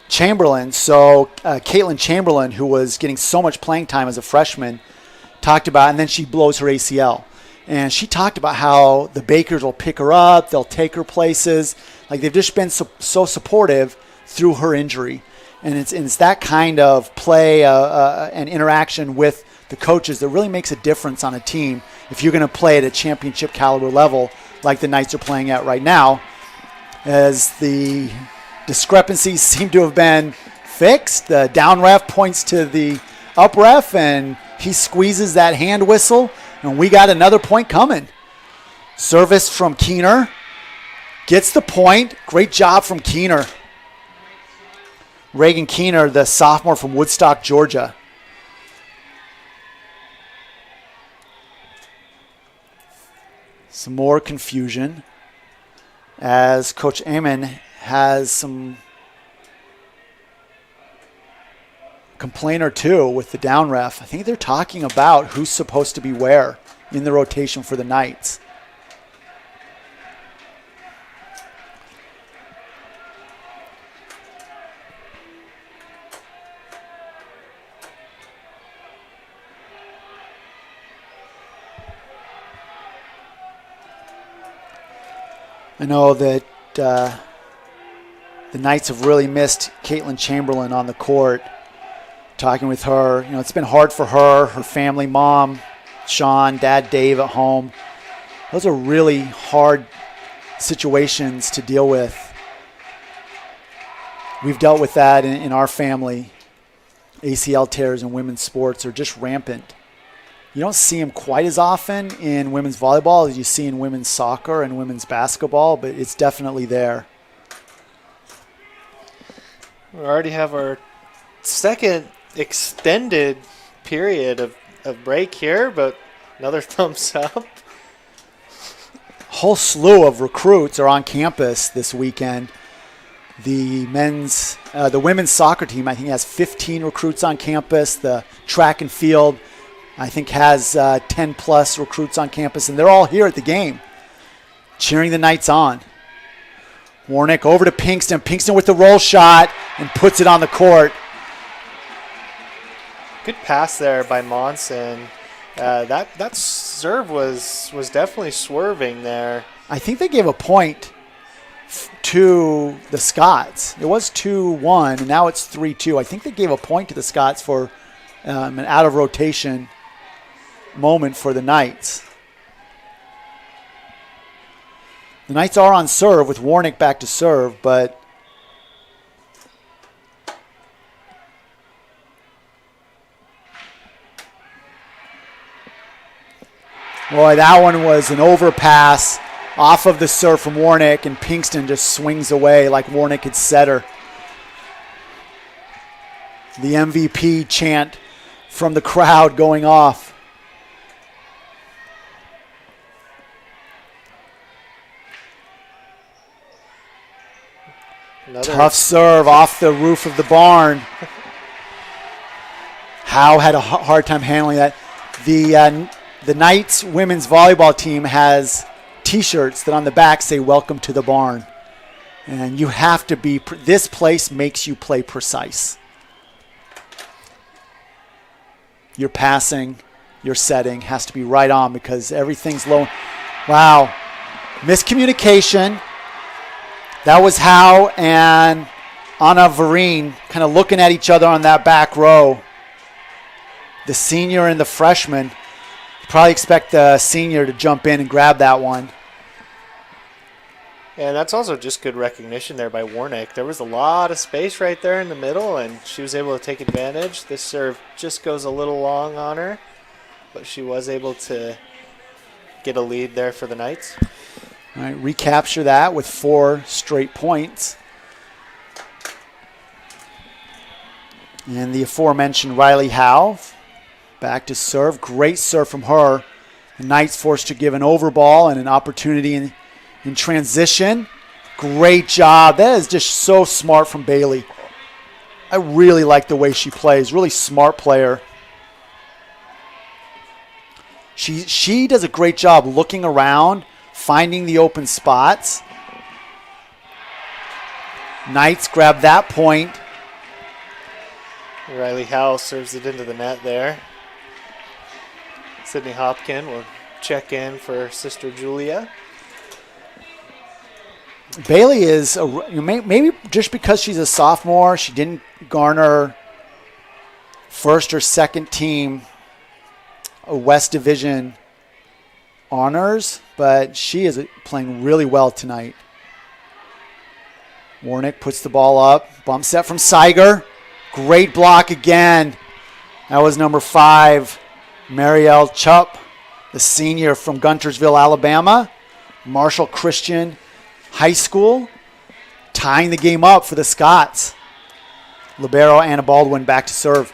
Chamberlain. So Caitlin Chamberlain, who was getting so much playing time as a freshman, talked about, and then she blows her ACL. And she talked about how the Bakers will pick her up, they'll take her places. Like, they've just been so supportive through her injury. And it's that kind of play and interaction with the coaches that really makes a difference on a team if you're going to play at a championship caliber level like the Knights are playing at right now, as the discrepancies seem to have been fixed. The down ref points to the up ref, and he squeezes that hand whistle, and we got another point coming. Service from Keener. Gets the point. Great job from Keener. Reagan Keener, the sophomore from Woodstock, Georgia. Some more confusion as Coach Amon has some complaint or two with the down ref. I think they're talking about who's supposed to be where in the rotation for the Knights. I know that the Knights have really missed Caitlin Chamberlain on the court. Talking with her, it's been hard for her family, mom, Sean, dad, Dave at home. Those are really hard situations to deal with. We've dealt with that in our family. ACL tears in women's sports are just rampant. You don't see them quite as often in women's volleyball as you see in women's soccer and women's basketball, but it's definitely there. We already have our second extended period of break here, but another thumbs up. A whole slew of recruits are on campus this weekend. The women's soccer team, I think, has 15 recruits on campus. The track and field, I think, has 10-plus recruits on campus, and they're all here at the game, cheering the Knights on. Warnick over to Pinkston. Pinkston with the roll shot and puts it on the court. Good pass there by Monson. That serve was definitely swerving there. I think they gave a point to the Scots. It was 2-1, and now it's 3-2. I think they gave a point to the Scots for an out-of-rotation moment for the Knights. The Knights are on serve with Warnick back to serve, but boy, that one was an overpass off of the serve from Warnick, and Pinkston just swings away like Warnick had set her. The MVP chant from the crowd going off. Tough serve off the roof of the barn. Howe had a hard time handling that. The Knights women's volleyball team has T-shirts that on the back say "Welcome to the Barn," and you have to be. This place makes you play precise. Your passing, your setting has to be right on because everything's low. Wow, miscommunication. That was Howe and Anna Vereen kind of looking at each other on that back row. The senior and the freshman. You probably expect the senior to jump in and grab that one. And that's also just good recognition there by Warnick. There was a lot of space right there in the middle, and she was able to take advantage. This serve just goes a little long on her, but she was able to get a lead there for the Knights. All right, recapture that with 4 straight points. And the aforementioned Riley Howe back to serve. Great serve from her. The Knights forced to give an overball and an opportunity in transition. Great job. That is just so smart from Bailey. I really like the way she plays. Really smart player. She does a great job looking around, finding the open spots. Knights grab that point. Riley Howe serves it into the net there. Sydney Hopkin will check in for Sister Julia. Bailey is, maybe just because she's a sophomore, she didn't garner first or second team West Division honors, but she is playing really well tonight. Warnick puts the ball up. Bump set from Seiger. Great block again. That was number 5, Marielle Chupp, the senior from Guntersville, Alabama. Marshall Christian High School, tying the game up for the Scots. Libero Anna Baldwin back to serve.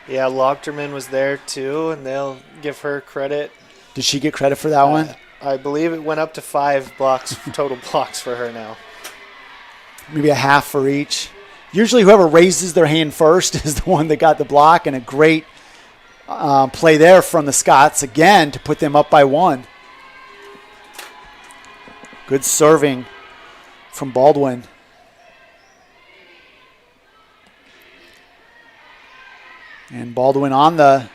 Yeah, Lochterman was there too, and they'll give her credit. Did she get credit for that one? I believe it went up to 5 blocks, total blocks for her now. Maybe a half for each. Usually whoever raises their hand first is the one that got the block, and a great play there from the Scots again to put them up by 1. Good serving from Baldwin. And Baldwin on the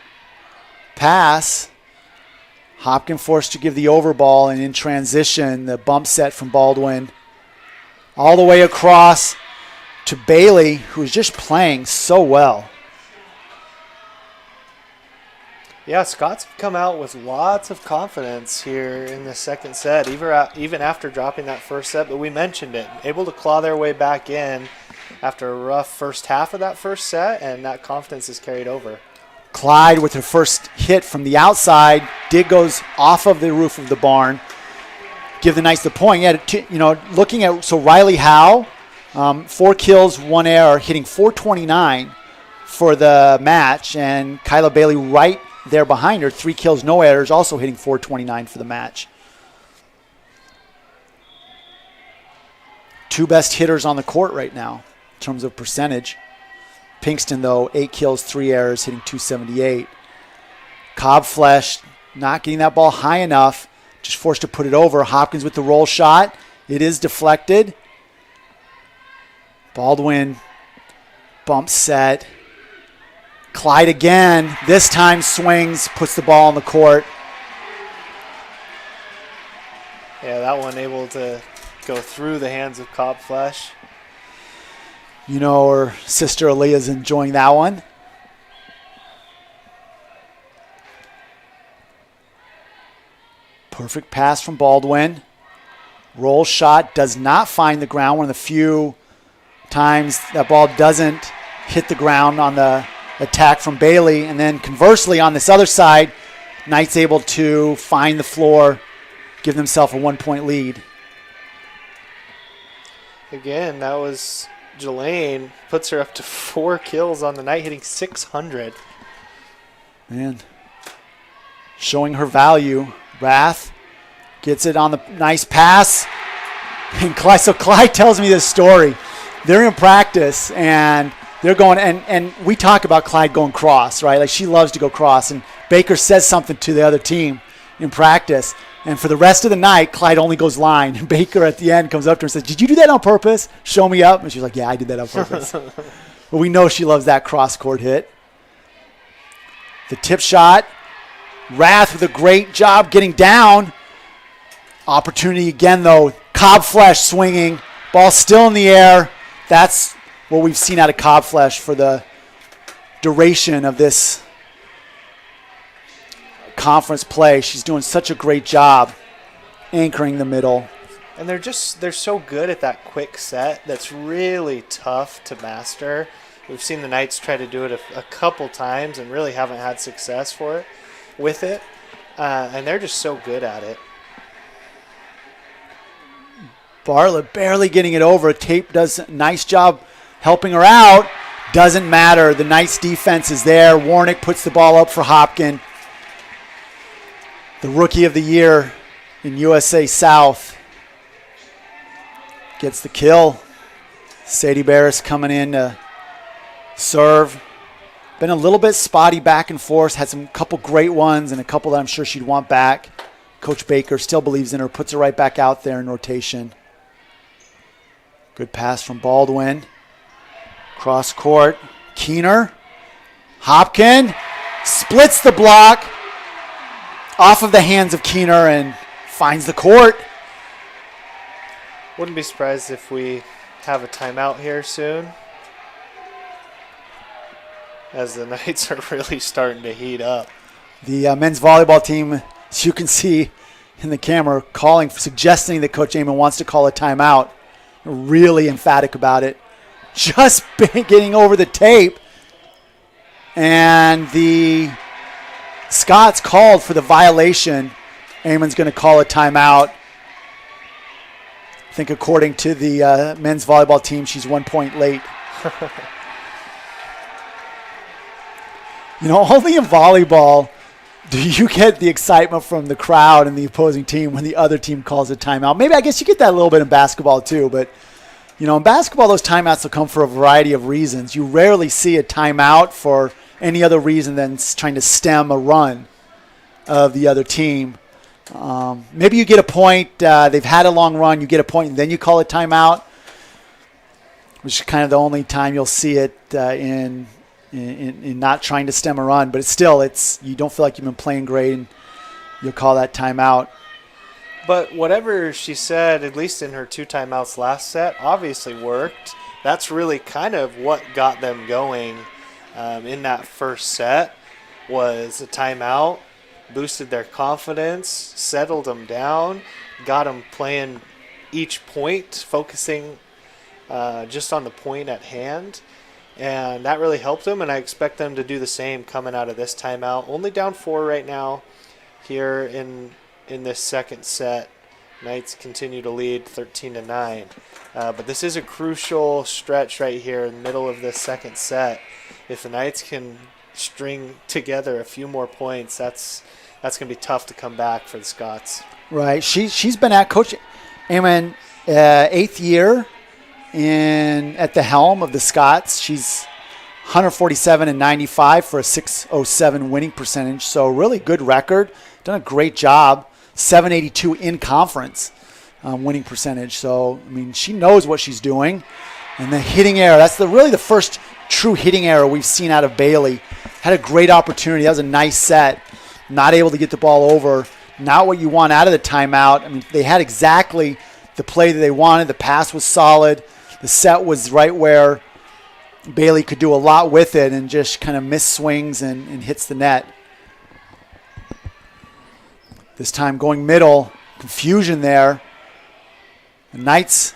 pass. Hopkin forced to give the overball, and in transition, the bump set from Baldwin. All the way across to Bailey, who's just playing so well. Yeah, Scots have come out with lots of confidence here in the second set, even after dropping that first set. But we mentioned it, able to claw their way back in after a rough first half of that first set, and that confidence is carried over. Clyde with her first hit from the outside. Dig goes off of the roof of the barn. Give the Knights the point. Yeah, looking at, so Riley Howe, 4 kills, 1 error, hitting .429 for the match, and Kyla Bailey right there behind her, 3 kills, no errors, also hitting .429 for the match. 2 best hitters on the court right now in terms of percentage. Pinkston, though, 8 kills, 3 errors, hitting .278. Cobflesh not getting that ball high enough, just forced to put it over. Hopkins with the roll shot. It is deflected. Baldwin, bump set. Clyde again, this time swings, puts the ball on the court. Yeah, that one able to go through the hands of Cobflesh. Her sister Aaliyah's enjoying that one. Perfect pass from Baldwin. Roll shot does not find the ground. One of the few times that ball doesn't hit the ground on the attack from Bailey. And then conversely on this other side, Knights able to find the floor, give themselves a 1-point lead. Again, that was Jelaine, puts her up to 4 kills on the night, hitting .600. Man, showing her value. Rath gets it on the nice pass. And Clyde tells me this story. They're in practice, and they're going, and we talk about Clyde going cross, right? Like, she loves to go cross, and Baker says something to the other team in practice. And for the rest of the night, Clyde only goes line. And Baker at the end comes up to her and says, "Did you do that on purpose? Show me up." And she's like, "Yeah, I did that on purpose." But we know she loves that cross-court hit. The tip shot. Rath with a great job getting down. Opportunity again, though. Cobflesh swinging. Ball still in the air. That's what we've seen out of Cobflesh for the duration of this conference play. She's doing such a great job anchoring the middle. And they're so good at that quick set that's really tough to master. We've seen the Knights try to do it a couple times and really haven't had success with it. And they're just so good at it. Bartlett barely getting it over. Tape does a nice job helping her out. Doesn't matter. The Knights defense is there. Warnick puts the ball up for Hopkin. The rookie of the year in USA South gets the kill. Sadie Barris coming in to serve. Been a little bit spotty back and forth. Had some couple great ones and a couple that I'm sure she'd want back. Coach Baker still believes in her. Puts her right back out there in rotation. Good pass from Baldwin. Cross court. Keener. Hopkin splits the block off of the hands of Keener and finds the court. Wouldn't be surprised if we have a timeout here soon, as the Knights are really starting to heat up. The men's volleyball team, as you can see in the camera, suggesting that Coach Amon wants to call a timeout. Really emphatic about it. Just getting over the tape. And the Scots called for the violation. Amon's going to call a timeout. I think according to the men's volleyball team, she's 1 point late. Only in volleyball do you get the excitement from the crowd and the opposing team when the other team calls a timeout. Maybe I guess you get that a little bit in basketball too, but in basketball those timeouts will come for a variety of reasons. You rarely see a timeout for any other reason than trying to stem a run of the other team. Maybe you get a point, they've had a long run, you get a point, and then you call a timeout, which is kind of the only time you'll see it in not trying to stem a run. But it's you don't feel like you've been playing great, and you'll call that timeout. But whatever she said, at least in her 2 timeouts last set, obviously worked. That's really kind of what got them going in that first set, was a timeout. Boosted their confidence, settled them down, got them playing each point, focusing just on the point at hand. And that really helped them, and I expect them to do the same coming out of this timeout. Only down 4 right now here in this second set. Knights continue to lead 13-9. But this is a crucial stretch right here in the middle of this second set. If the Knights can string together a few more points, that's going to be tough to come back for the Scots. Right. She's been at Coach Amon 8th year at the helm of the Scots. She's 147 and 95 for a 607 winning percentage. So really good record. Done a great job. 782 in conference winning percentage. So, she knows what she's doing. And the hitting error, that's really the first true hitting error we've seen out of Bailey. Had a great opportunity. That was a nice set. Not able to get the ball over. Not what you want out of the timeout. They had exactly the play that they wanted. The pass was solid. The set was right where Bailey could do a lot with it and just kind of miss swings and hits the net. This time going middle. Confusion there. The Knights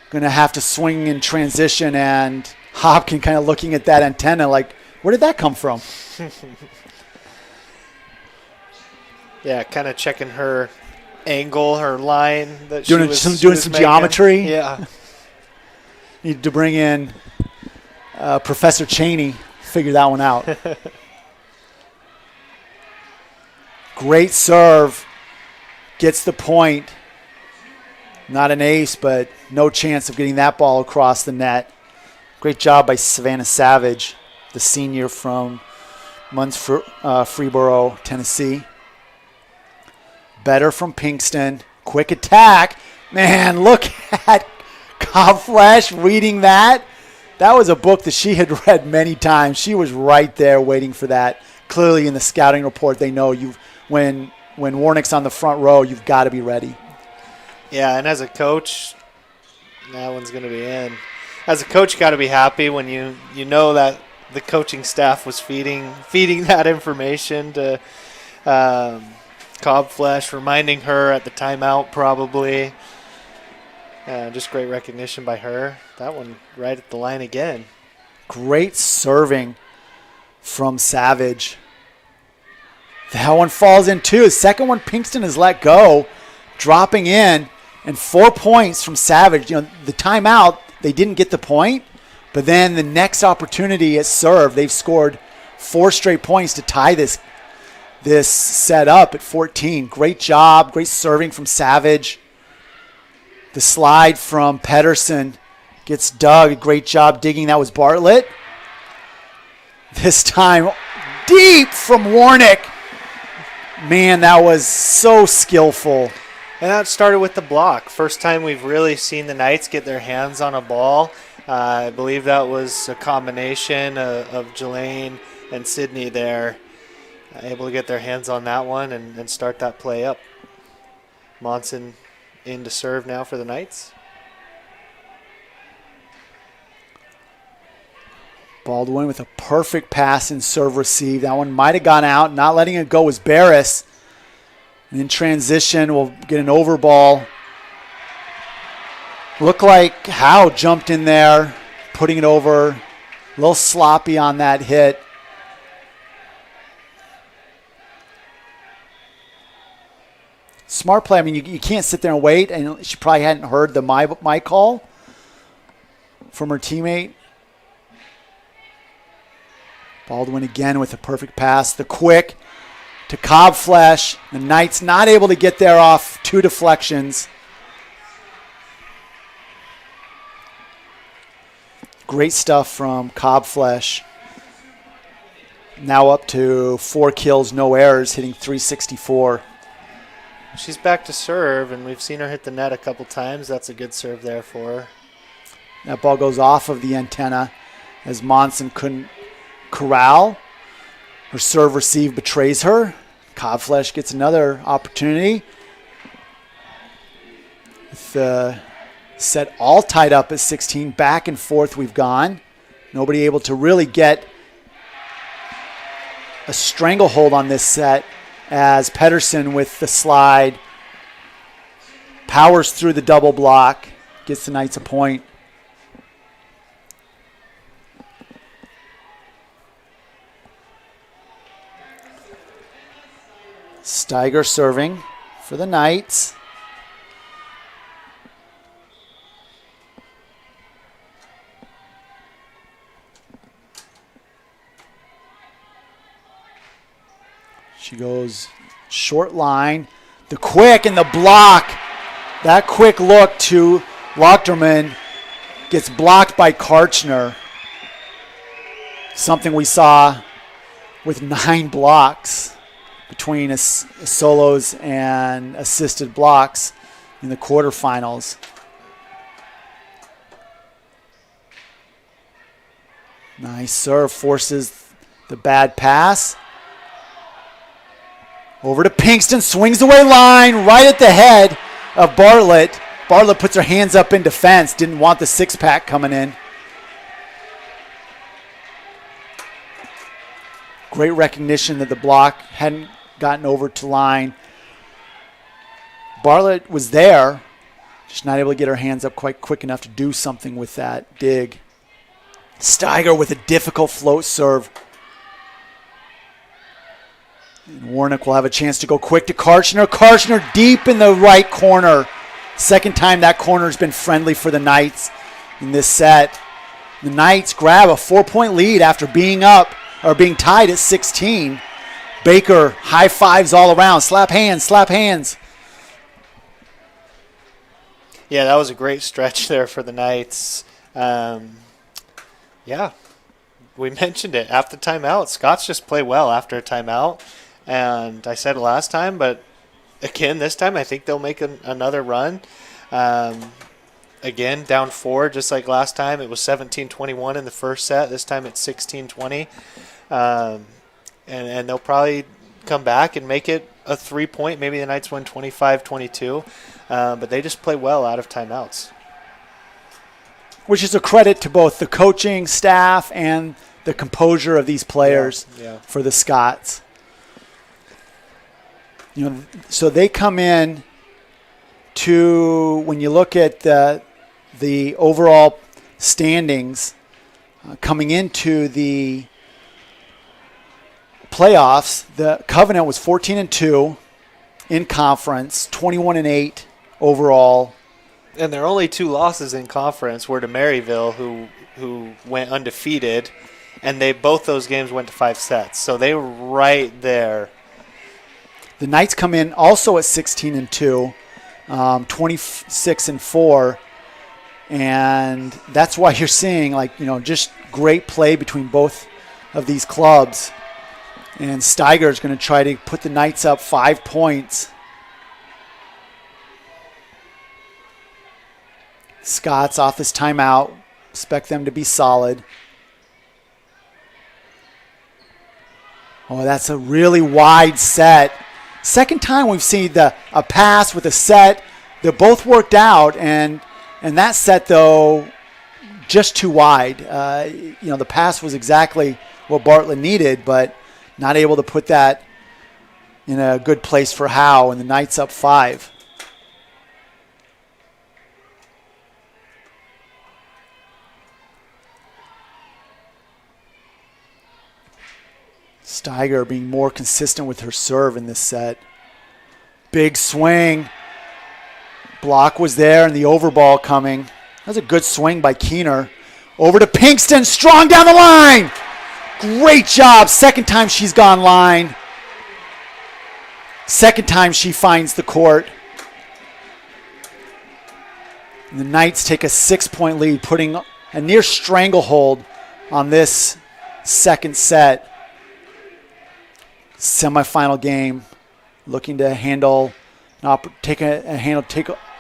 going to have to swing in transition, and Hopkin kind of looking at that antenna like, where did that come from? Yeah, kind of checking her angle, her line that doing some geometry. Yeah. Need to bring in Professor Cheney, figure that one out. Great serve. Gets the point. Not an ace, but no chance of getting that ball across the net. Great job by Savannah Savage, the senior from Freeboro, Tennessee. Better from Pinkston. Quick attack. Man, look at Cobb Flash reading that. That was a book that she had read many times. She was right there waiting for that. Clearly in the scouting report, they know when Warnick's on the front row, you've got to be ready. Yeah, and as a coach, that one's going to be in. As a coach, you got to be happy when you know that the coaching staff was feeding that information to Cobb Flesh, reminding her at the timeout probably. Just great recognition by her. That one right at the line again. Great serving from Savage. That one falls in too. The second one Pinkston has let go, dropping in, and 4 points from Savage. You know, the timeout, they didn't get the point, but then the next opportunity at serve, they've scored 4 straight points to tie this set up at 14. Great job, great serving from Savage. The slide from Pedersen gets dug. Great job digging. That was Bartlett. This time deep from Warnick. Man, that was so skillful. And that started with the block. First time we've really seen the Knights get their hands on a ball. I believe that was a combination of Jelaine and Sydney there, able to get their hands on that one and start that play up. Monson in to serve now for the Knights. Baldwin with a perfect pass and serve receive. That one might have gone out. Not letting it go was Barris. And in transition, we'll get an over ball. Looked like Howe jumped in there, putting it over. A little sloppy on that hit. Smart play. I mean, you can't sit there and wait. And she probably hadn't heard the my call from her teammate. Baldwin again with a perfect pass. The quick to Cobflesh. The Knights not able to get there off 2 deflections. Great stuff from Cobflesh. Now up to 4 kills, no errors, hitting .364. She's back to serve, and we've seen her hit the net a couple times. That's a good serve there for her. That ball goes off of the antenna as Monson couldn't corral. Her serve receive betrays her. Cobflesh gets another opportunity. With the set all tied up at 16. Back and forth we've gone. Nobody able to really get a stranglehold on this set as Pedersen with the slide powers through the double block, gets the Knights a point. Steiger serving for the Knights. She goes short line. The quick and the block. That quick look to Lochterman gets blocked by Karchner. Something we saw with 9 blocks between solos and assisted blocks in the quarterfinals. Nice serve, forces the bad pass. Over to Pinkston, swings away line, right at the head of Bartlett. Bartlett puts her hands up in defense, didn't want the 6-pack coming in. Great recognition that the block hadn't gotten over to line. Bartlett was there, just not able to get her hands up quite quick enough to do something with that dig. Steiger with a difficult float serve. And Warnick will have a chance to go quick to Karchner. Karchner deep in the right corner. Second time that corner has been friendly for the Knights in this set. The Knights grab a 4-point lead after being up or being tied at 16. Baker high fives all around. Slap hands, slap hands. Yeah, that was a great stretch there for the Knights. Yeah, we mentioned it. After timeout, Scots just play well after a timeout. And I said it last time, but again, this time I think they'll make another run. Again, down 4, just like last time. It was 17-21 in the first set. This time it's 16-20. And they'll probably come back and make it a 3-point. Maybe the Knights win 25-22. But they just play well out of timeouts. Which is a credit to both the coaching staff and the composure of these players for the Scots. You know, so they come in when you look at the overall standings coming into the playoffs, the Covenant was 14-2 in conference, 21-8 overall. And their only 2 losses in conference were to Maryville, who went undefeated, and both those games went to 5 sets. So they were right there. The Knights come in also at 16-2, 26-4, and that's why you're seeing just great play between both of these clubs. And Steiger is going to try to put the Knights up 5 points. Scots off this timeout. Expect them to be solid. Oh, that's a really wide set. Second time we've seen a pass with a set. They're both worked out, and that set, though, just too wide. The pass was exactly what Bartlett needed, but not able to put that in a good place for Howe, and the Knights up 5. Steiger being more consistent with her serve in this set. Big swing. Block was there and the overball coming. That was a good swing by Keener. Over to Pinkston, strong down the line. Great job. Second time she's gone line. Second time she finds the court. And the Knights take a 6-point lead, putting a near stranglehold on this second set. Semifinal game, looking to take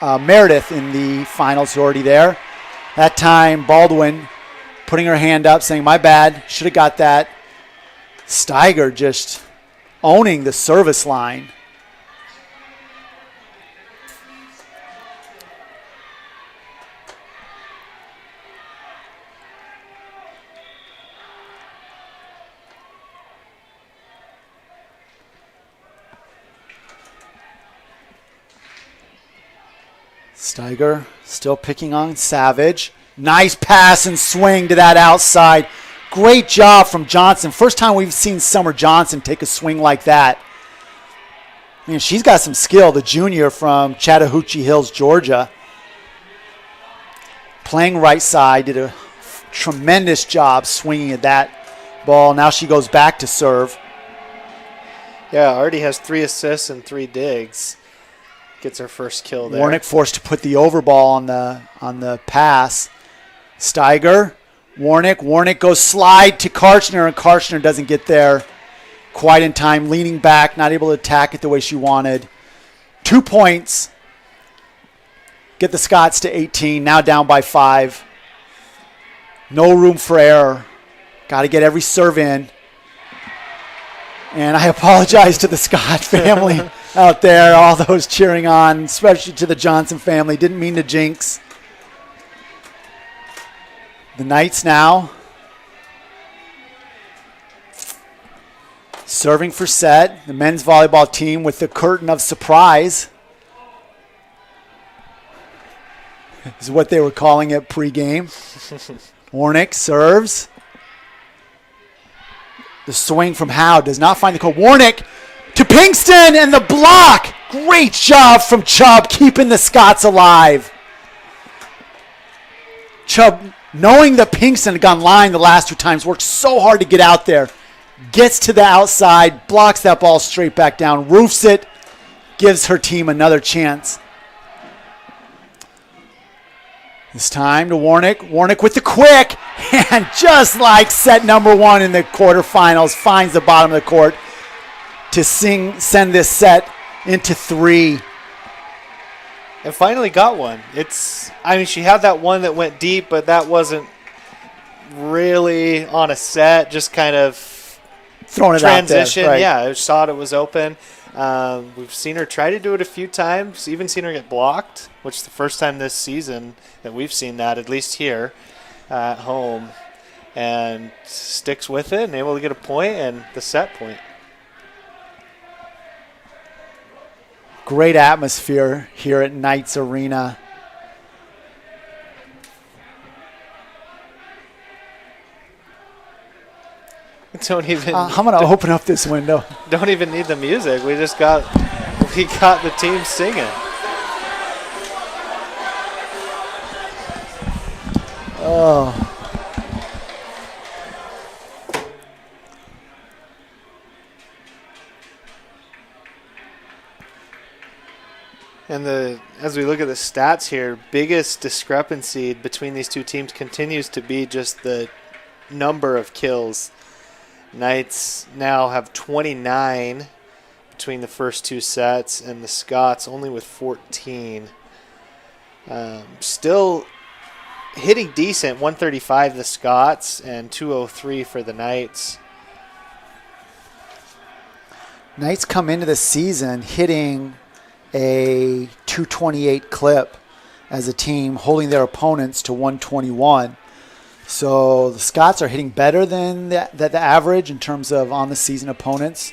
Meredith in the finals, who's already there. That time, Baldwin putting her hand up, saying, "My bad, should have got that." Steiger just owning the service line. Steiger still picking on Savage. Nice pass and swing to that outside. Great job from Johnson. First time we've seen Summer Johnson take a swing like that. Man, she's got some skill, the junior from Chattahoochee Hills, Georgia. Playing right side, did a tremendous job swinging at that ball. Now she goes back to serve. Yeah, already has 3 assists and 3 digs. Gets her first kill there. Warnick forced to put the overball on the pass. Steiger, Warnick goes slide to Karchner, and Karchner doesn't get there quite in time. Leaning back, not able to attack it the way she wanted. 2 points. Get the Scots to 18, now down by 5. No room for error. Got to get every serve in. And I apologize to the Scott family out there, all those cheering on, especially to the Johnson family. Didn't mean to jinx. The Knights now serving for set. The men's volleyball team with the curtain of surprise is what they were calling it pregame. Warnick serves. The swing from Howe does not find the court. Warnick to Pinkston and the block. Great job from Chubb keeping the Scots alive. Chubb, knowing that Pinkston had gone line the last 2 times, worked so hard to get out there. Gets to the outside, blocks that ball straight back down, roofs it, gives her team another chance. This time to Warnick. Warnick with the quick. And just like set number 1 in the quarterfinals, finds the bottom of the court to send this set into 3. And finally got one. She had that one that went deep, but that wasn't really on a set, just kind of throwing it transition. Out there, right. Yeah, I saw it was open. We've seen her try to do it a few times, even seen her get blocked, which is the first time this season that we've seen that, at least here at home, and sticks with it and able to get a point and the set point. Great atmosphere here at Knights Arena. Don't even. I'm going to open up this window. Don't even need the music. We got the team singing. Oh. And as we look at the stats here, biggest discrepancy between these two teams continues to be just the number of kills. Knights now have 29 between the first two sets, and the Scots only with 14. Still hitting decent, 135 the Scots and 203 for the Knights. Knights come into the season hitting a 228 clip as a team, holding their opponents to 121. So the Scots are hitting better than the average in terms of on-the-season opponents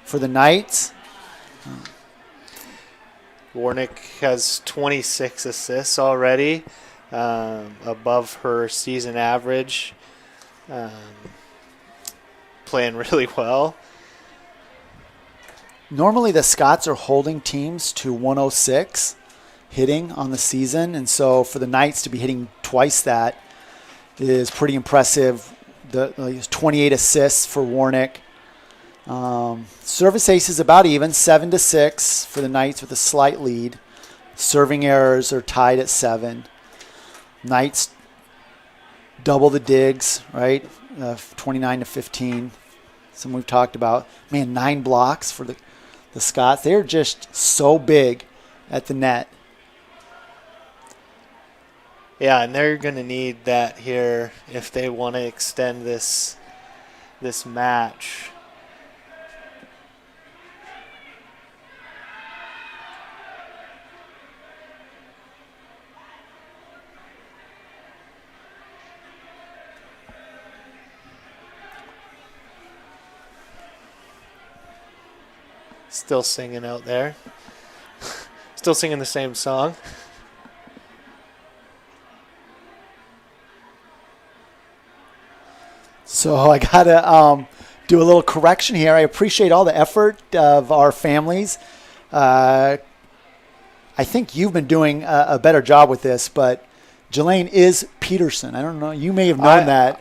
for the Knights. Warnick has 26 assists already, above her season average. Playing really well. Normally the Scots are holding teams to 106 hitting on the season, and so for the Knights to be hitting twice that is pretty impressive. The 28 assists for Warnick. Service ace is about even, 7-6 for the Knights with a slight lead. Serving errors are tied at 7. Knights double the digs, right? 29-15. Some we've talked about. Man, 9 blocks for the Scots. They're just so big at the net. Yeah, and they're going to need that here if they want to extend this match. Still singing out there. Still singing the same song. So I got to do a little correction here. I appreciate all the effort of our families. I think you've been doing a better job with this, but Jelaine is Peterson. I don't know. You may have known that.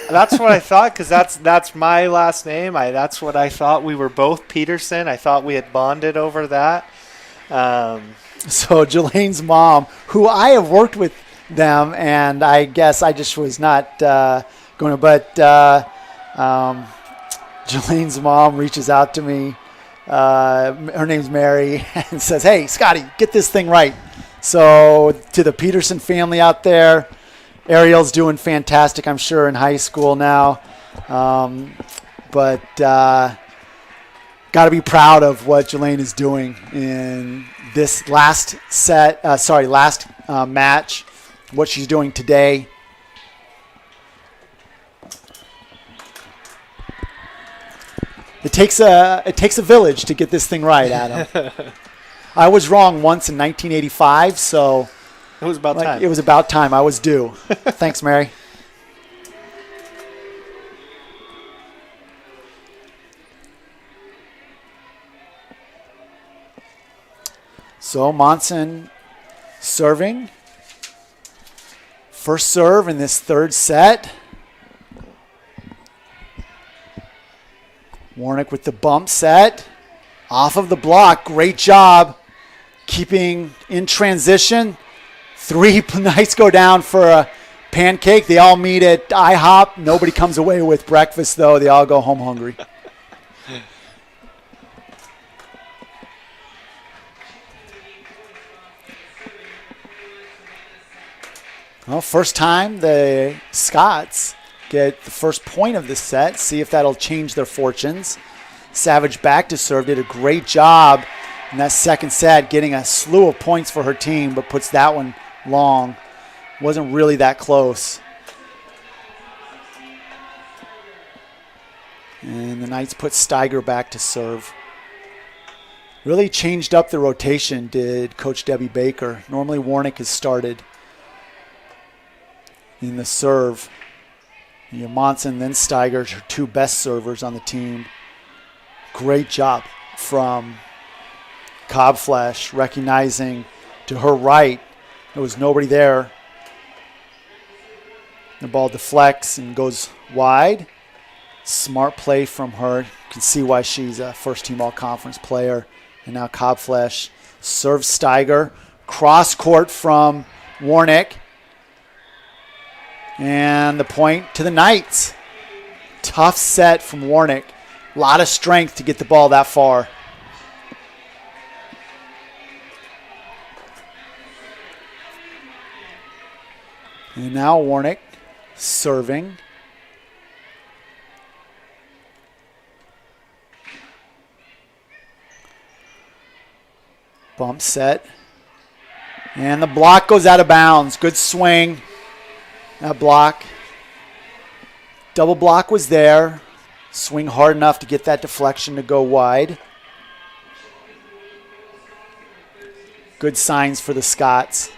That's what I thought, because that's my last name. That's what I thought. We were both Peterson. I thought we had bonded over that. So Jelaine's mom, who I have worked with them, and I guess I just was not going to, but Jelaine's mom reaches out to me. Her name's Mary, and says, "Hey, Scotty, get this thing right." So to the Peterson family out there, Ariel's doing fantastic, I'm sure, in high school now. But got to be proud of what Jelaine is doing in this last match, what she's doing today. It takes a village to get this thing right, Adam. I was wrong once in 1985, so it was about time. It was about time. I was due. Thanks, Mary. So Monson serving. First serve in this third set. Warnick with the bump set. Off of the block. Great job keeping in transition. 3 Knights go down for a pancake. They all meet at IHOP. Nobody comes away with breakfast, though. They all go home hungry. Well, first time the Scots get the first point of the set. See if that'll change their fortunes. Savage back to serve. Did a great job in that second set, getting a slew of points for her team, but puts that one long. Wasn't really that close. And the Knights put Steiger back to serve. Really changed up the rotation, did Coach Debbie Baker. Normally Warnick has started in the serve. You have Monson, then Steiger, her two best servers on the team. Great job from Cobflash, recognizing to her right there was nobody there. The ball deflects and goes wide. Smart play from her. You can see why she's a first-team all-conference player. And now Cobflash serves Steiger. Cross court from Warnick. And the point to the Knights. Tough set from Warnick. A lot of strength to get the ball that far. And now Warnick serving. Bump set. And the block goes out of bounds. Good swing. That block. Double block was there. Swing hard enough to get that deflection to go wide. Good signs for the Scots.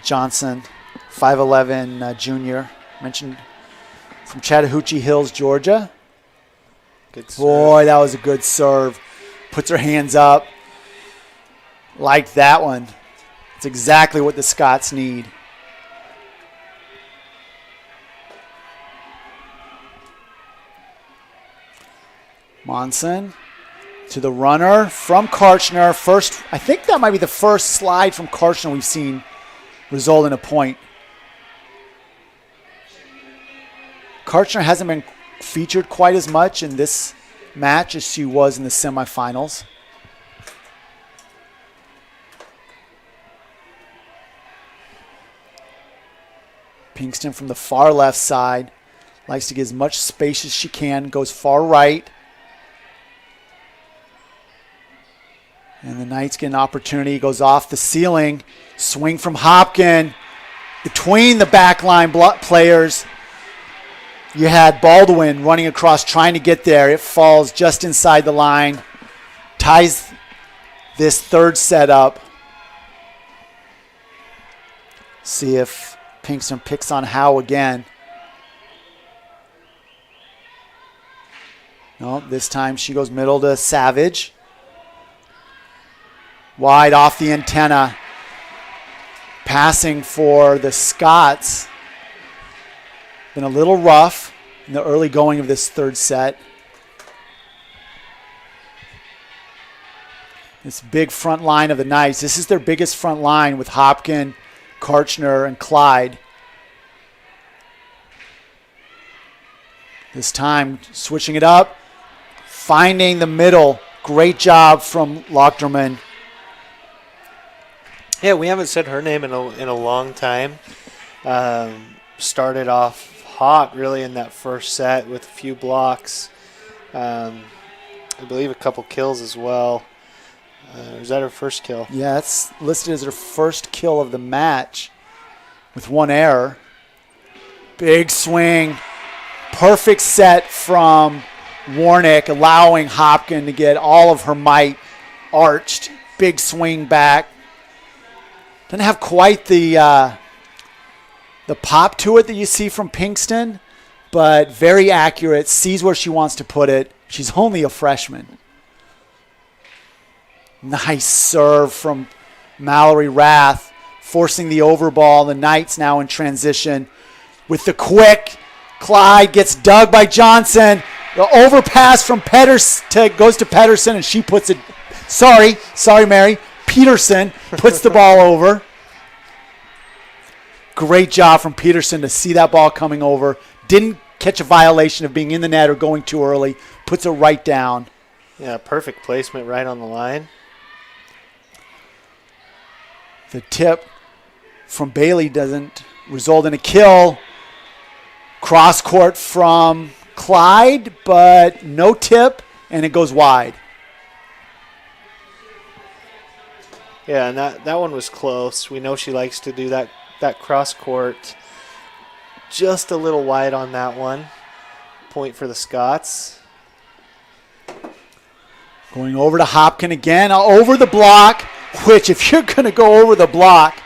Johnson, 5'11", junior. Mentioned from Chattahoochee Hills, Georgia. Good serve. Boy, that was a good serve. Puts her hands up. Like that one. It's exactly what the Scots need. Monson to the runner from Karchner. First, I think that might be the first slide from Karchner we've seen result in a point. Karchner hasn't been featured quite as much in this match as she was in the semifinals. Pinkston from the far left side likes to get as much space as she can, goes far right. And the Knights get an opportunity, goes off the ceiling. Swing from Hopkin between the backline players. You had Baldwin running across trying to get there. It falls just inside the line. Ties this third set up. See if Pinkston picks on Howe again. No, this time she goes middle to Savage. Wide off the antenna. Passing for the Scots. Been a little rough in the early going of this third set. This big front line of the Knights. This is their biggest front line with Hopkin, Karchner, and Clyde. This time, switching it up. Finding the middle. Great job from Lochterman. Yeah, we haven't said her name in a long time. Started off hot, really, in that first set with a few blocks. I believe a couple kills as well. Is that her first kill? Yeah, it's listed as her first kill of the match with one error. Big swing. Perfect set from Warnick, allowing Hopkin to get all of her might arched. Big swing back. Doesn't have quite the pop to it that you see from Pinkston, but very accurate, sees where she wants to put it. She's only a freshman. Nice serve from Mallory Rath, forcing the overball. The Knights now in transition with the quick. Clyde gets dug by Johnson. The overpass from goes to Pedersen, and she puts it. Sorry, Mary. Peterson puts the ball over. Great job from Peterson to see that ball coming over. Didn't catch a violation of being in the net or going too early. Puts it right down. Yeah, perfect placement right on the line. The tip from Bailey doesn't result in a kill. Cross court from Clyde, but no tip, and it goes wide. Yeah, and that one was close. We know she likes to do that cross court. Just a little wide on that one. Point for the Scots. Going over to Hopkin again, over the block, which if you're going to go over the block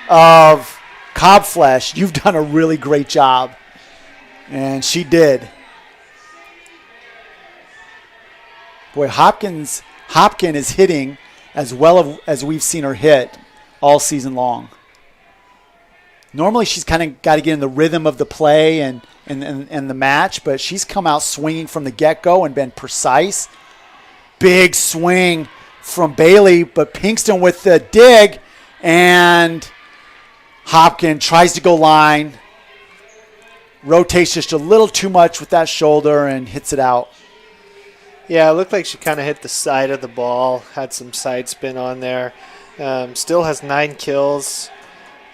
of Cobflesh, you've done a really great job. And she did. Boy, Hopkin is hitting as well as we've seen her hit all season long. Normally she's kind of got to get in the rhythm of the play and the match, but she's come out swinging from the get-go and been precise. Big swing from Bailey, but Pinkston with the dig, and Hopkin tries to go line, rotates just a little too much with that shoulder and hits it out. Yeah, it looked like she kind of hit the side of the ball, had some side spin on there. Still has 9 kills,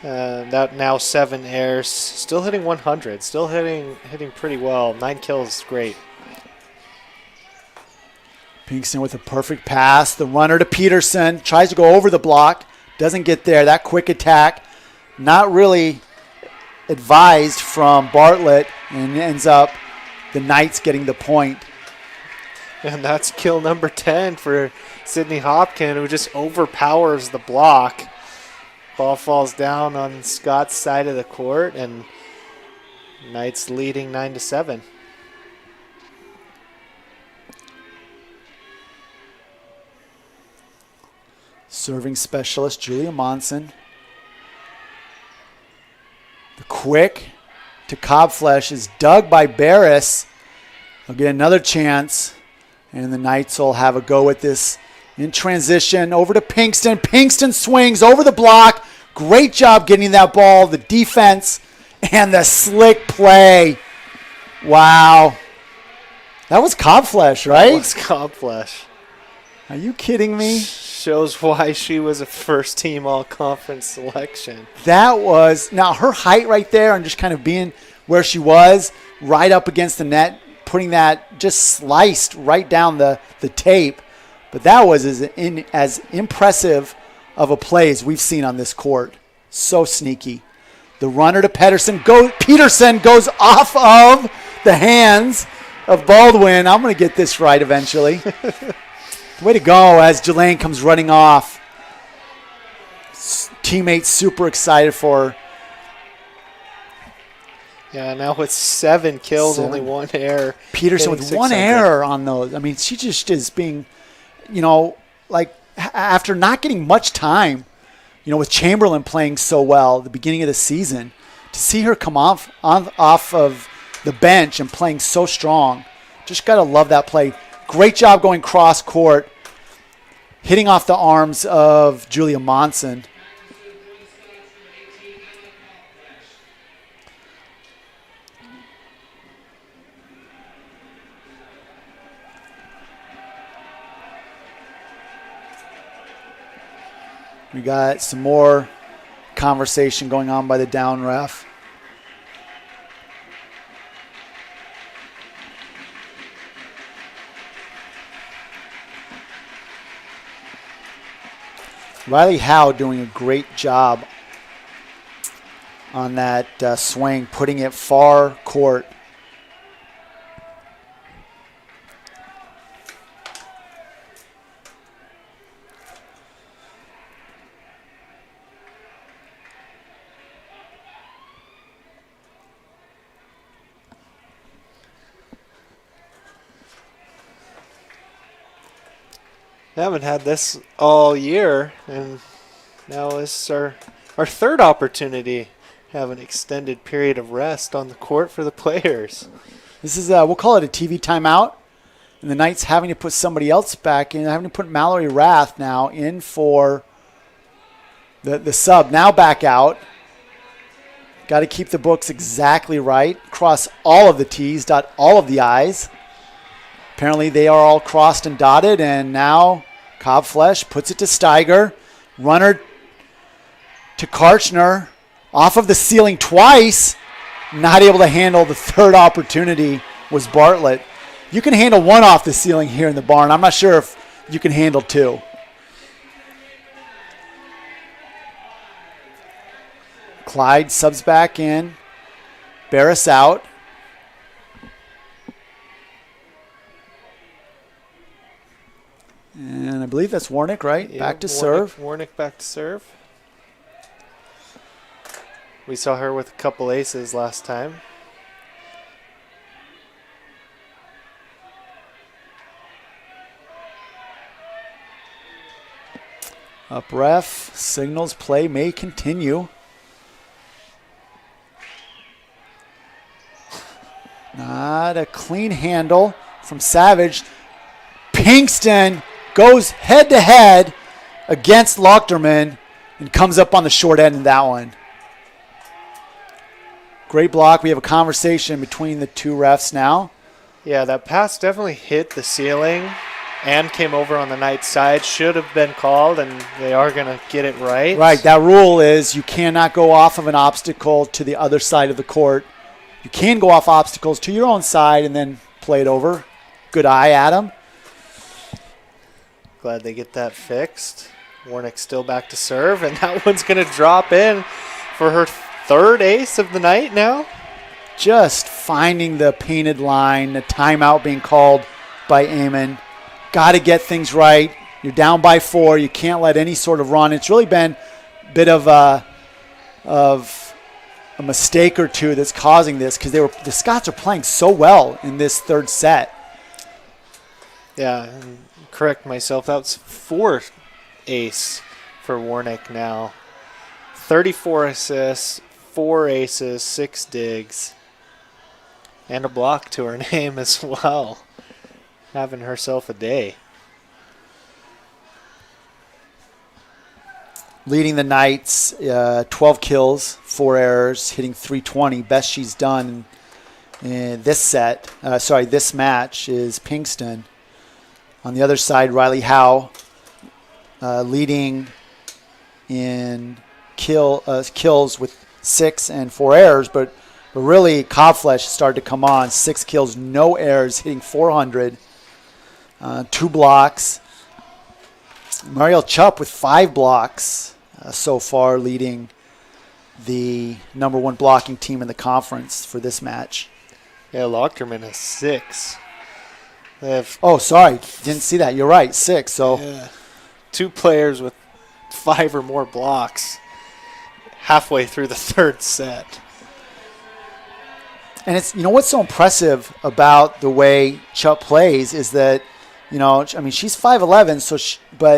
that now 7 airs. Still hitting 100, still hitting pretty well. 9 kills, great. Pinkston with a perfect pass. The runner to Peterson. Tries to go over the block. Doesn't get there. That quick attack. Not really advised from Bartlett. And ends up the Knights getting the point. And that's kill number 10 for Sydney Hopkin, who just overpowers the block. Ball falls down on Scott's side of the court. And Knights leading 9-7. Serving specialist Julia Monson. The quick to Cobflesh is dug by Barris. They'll get another chance. And the Knights will have a go at this in transition. Over to Pinkston. Pinkston swings over the block. Great job getting that ball. The defense and the slick play. Wow. That was Cobflesh, right? That was Cobflesh. Are you kidding me? Shows why she was a first-team all-conference selection. That was, now her height right there and just kind of being where she was, right up against the net, putting that just sliced right down the tape. But that was as impressive of a play as we've seen on this court. So sneaky. The runner to Peterson goes off of the hands of Baldwin. I'm going to get this right eventually. Way to go as Jelaine comes running off. Teammates super excited for her. Yeah, now with 7 kills, only 1 error. Peterson with 1 error on those. I mean, she just is being, like after not getting much time, with Chamberlain playing so well at the beginning of the season, to see her come off of the bench and playing so strong, just got to love that play. Great job going cross court, hitting off the arms of Julia Monson. We got some more conversation going on by the down ref. Riley Howe doing a great job on that swing, putting it far court. I haven't had this all year, and now is our third opportunity to have an extended period of rest on the court for the players. This is, we'll call it a TV timeout, and the Knights having to put somebody else back in, having to put Mallory Rath now in for the sub, now back out. Got to keep the books exactly right, cross all of the T's, dot all of the I's. Apparently they are all crossed and dotted, and now Cobflesh puts it to Steiger. Runner to Karchner. Off of the ceiling twice. Not able to handle the third opportunity was Bartlett. You can handle one off the ceiling here in the barn. I'm not sure if you can handle 2. Clyde subs back in. Barris out. believe that's Warnick, right? Yeah, back to serve. Warnick back to serve. We saw her with a couple aces last time. Up ref signals play may continue. Not a clean handle from Savage. Pinkston goes head-to-head against Lochterman and comes up on the short end in that one. Great block. We have a conversation between the two refs now. Yeah, that pass definitely hit the ceiling and came over on the Knights side. Should have been called, and they are going to get it right. Right. That rule is you cannot go off of an obstacle to the other side of the court. You can go off obstacles to your own side and then play it over. Good eye, Adam. Glad they get that fixed. Warnick still back to serve, and that one's going to drop in for her third ace of the night now. Just finding the painted line, the timeout being called by Eamon. Got to get things right. You're down by 4. You can't let any sort of run. It's really been a bit of a mistake or two that's causing this because the Scots are playing so well in this third set. Yeah, and correct myself. That was 4th ace for Warnick now. 34 assists, 4 aces, 6 digs, and a block to her name as well. Having herself a day. Leading the Knights, 12 kills, 4 errors, hitting 320. Best she's done in this set. This match is Pinkston. On the other side, Riley Howe leading in kills with 6 and 4 errors, but really Cobflesh started to come on. 6 kills, no errors, hitting 400. 2 blocks. Mariel Chupp with 5 blocks so far, leading the number 1 blocking team in the conference for this match. Yeah, Lochterman has 6. They have Didn't see that. You're right, 6. So yeah, 2 players with 5 or more blocks halfway through the third set. And it's what's so impressive about the way Chupp plays is that she's 5'11",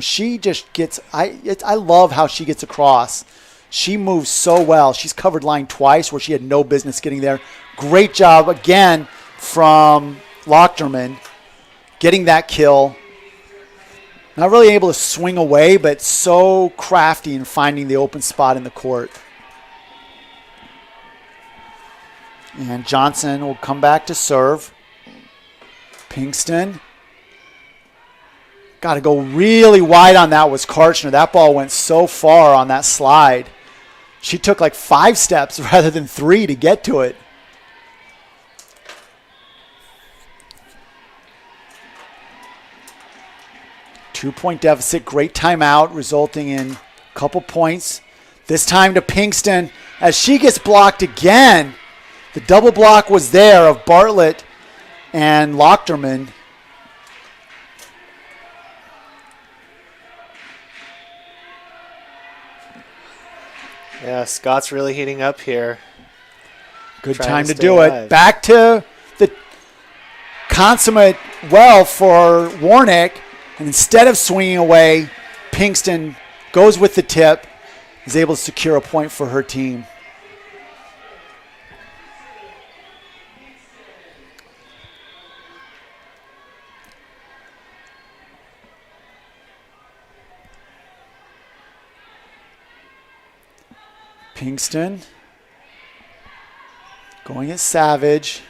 she just gets. I love how she gets across. She moves so well. She's covered line twice where she had no business getting there. Great job again from Lochterman getting that kill. Not really able to swing away, but so crafty in finding the open spot in the court. And Johnson will come back to serve. Pinkston. Got to go really wide on that was Karchner. That ball went so far on that slide. She took like 5 steps rather than 3 to get to it. Two-point deficit. Great timeout resulting in a couple points. This time to Pinkston as she gets blocked again. The double block was there of Bartlett and Lochterman. Yeah, Scott's really heating up here. Good Trying time to to stay do alive. it. Back to the consummate well for Warnick. And instead of swinging away, Pinkston goes with the tip, is able to secure a point for her team. Pinkston going at Savage.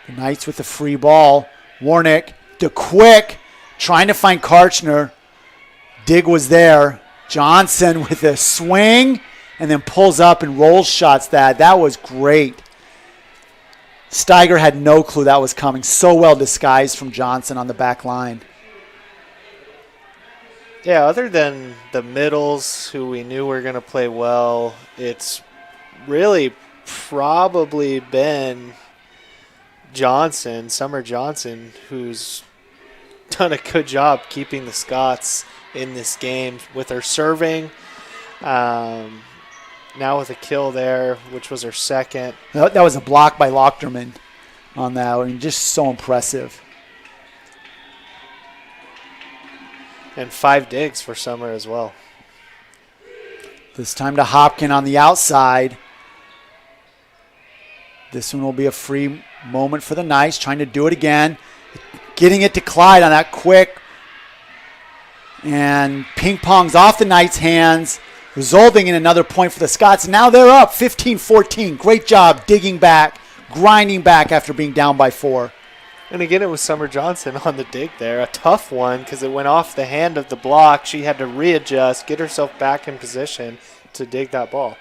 The Knights with the free ball. Warnick, the quick, trying to find Karchner. Dig was there. Johnson with a swing and then pulls up and rolls shots that. That was great. Steiger had no clue that was coming. So well disguised from Johnson on the back line. Yeah, other than the middles who we knew were going to play well, it's really probably been Summer Johnson, who's done a good job keeping the Scots in this game with her serving. Now with a kill there, which was her second. That was a block by Lochterman on that. I mean, just so impressive. And 5 digs for Summer as well. This time to Hopkin on the outside. This one will be a free moment for the Knights, trying to do it again. Getting it to Clyde on that quick. And ping pongs off the Knights' hands, resulting in another point for the Scots. Now they're up 15-14. Great job digging back, grinding back after being down by 4. And again, it was Summer Johnson on the dig there. A tough one because it went off the hand of the block. She had to readjust, get herself back in position to dig that ball.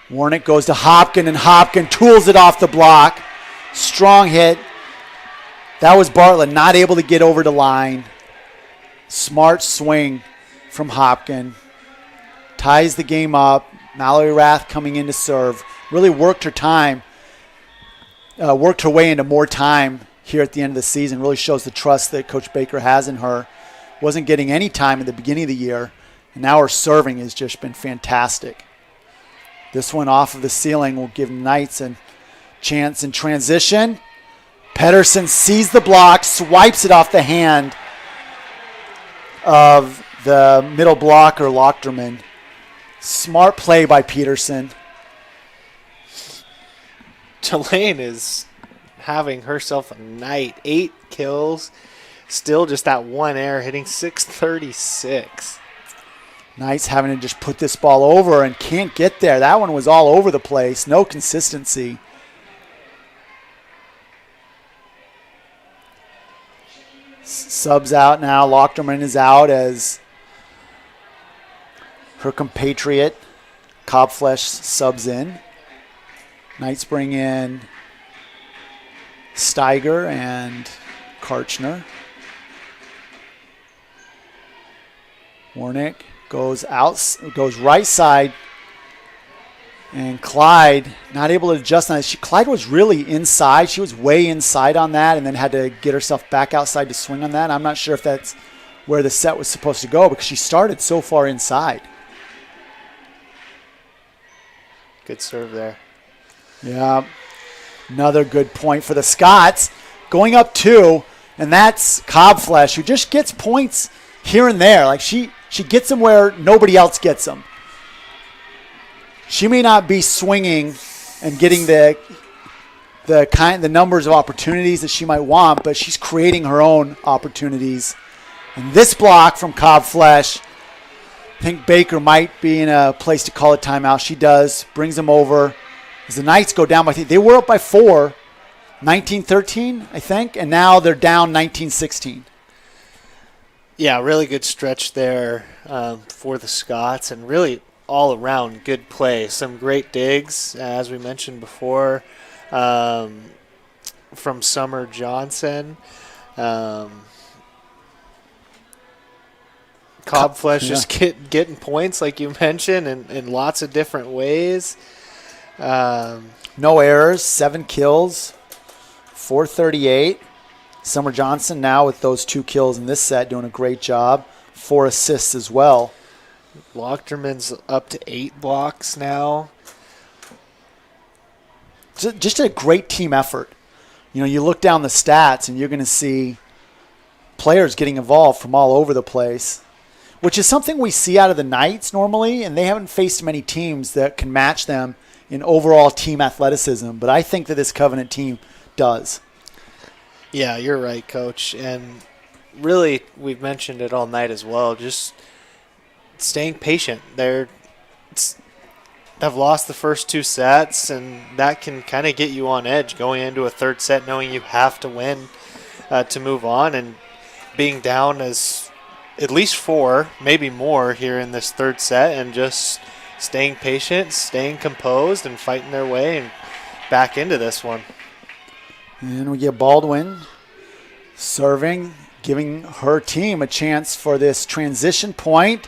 Warnick goes to Hopkin, and Hopkin tools it off the block. Strong hit. That was Bartlett, not able to get over the line. Smart swing from Hopkin. Ties the game up. Mallory Rath coming in to serve. Really worked her time. Worked her way into more time here at the end of the season. Really shows the trust that Coach Baker has in her. Wasn't getting any time at the beginning of the year, and now her serving has just been fantastic. This one off of the ceiling will give Knights a chance in transition. Pedersen sees the block, swipes it off the hand of the middle blocker, Lochterman. Smart play by Peterson. Tulane is having herself a night. 8 kills. Still just that one error, hitting .636. Knights having to just put this ball over and can't get there. That one was all over the place. No consistency. Subs out now. Lochterman is out as her compatriot Cobflesh subs in. Knights bring in Steiger and Karchner. Warnick goes right side, and Clyde not able to adjust on it. Clyde was really inside. She was way inside on that, and then had to get herself back outside to swing on that. I'm not sure if that's where the set was supposed to go because she started so far inside. Good serve there. Yeah, another good point for the Scots. Going up 2, and that's Cobflesh, who just gets points here and there. Like she gets them where nobody else gets them. She may not be swinging and getting the numbers of opportunities that she might want, but she's creating her own opportunities. And this block from Cobflesh, I think Baker might be in a place to call a timeout. She does, brings them over. As the Knights go down by 3, they were up by 4, 19-13, I think, and now they're down 19-16. Yeah, really good stretch there for the Scots, and really all around good play. Some great digs, as we mentioned before, from Summer Johnson. Cobflesh just getting points, like you mentioned, in lots of different ways. No errors, 7 kills, 438. Summer Johnson now with those 2 kills in this set doing a great job. 4 assists as well. Lochterman's up to 8 blocks now. Just a great team effort. You know, you look down the stats and you're going to see players getting involved from all over the place, which is something we see out of the Knights normally, and they haven't faced many teams that can match them in overall team athleticism, but I think that this Covenant team does. Yeah, you're right, Coach. And really, we've mentioned it all night as well, just staying patient. They've lost the first 2 sets, and that can kind of get you on edge going into a 3rd set, knowing you have to win to move on, and being down as at least 4, maybe more here in this 3rd set, and just staying patient, staying composed, and fighting their way and back into this one. And we get Baldwin serving, giving her team a chance for this transition point.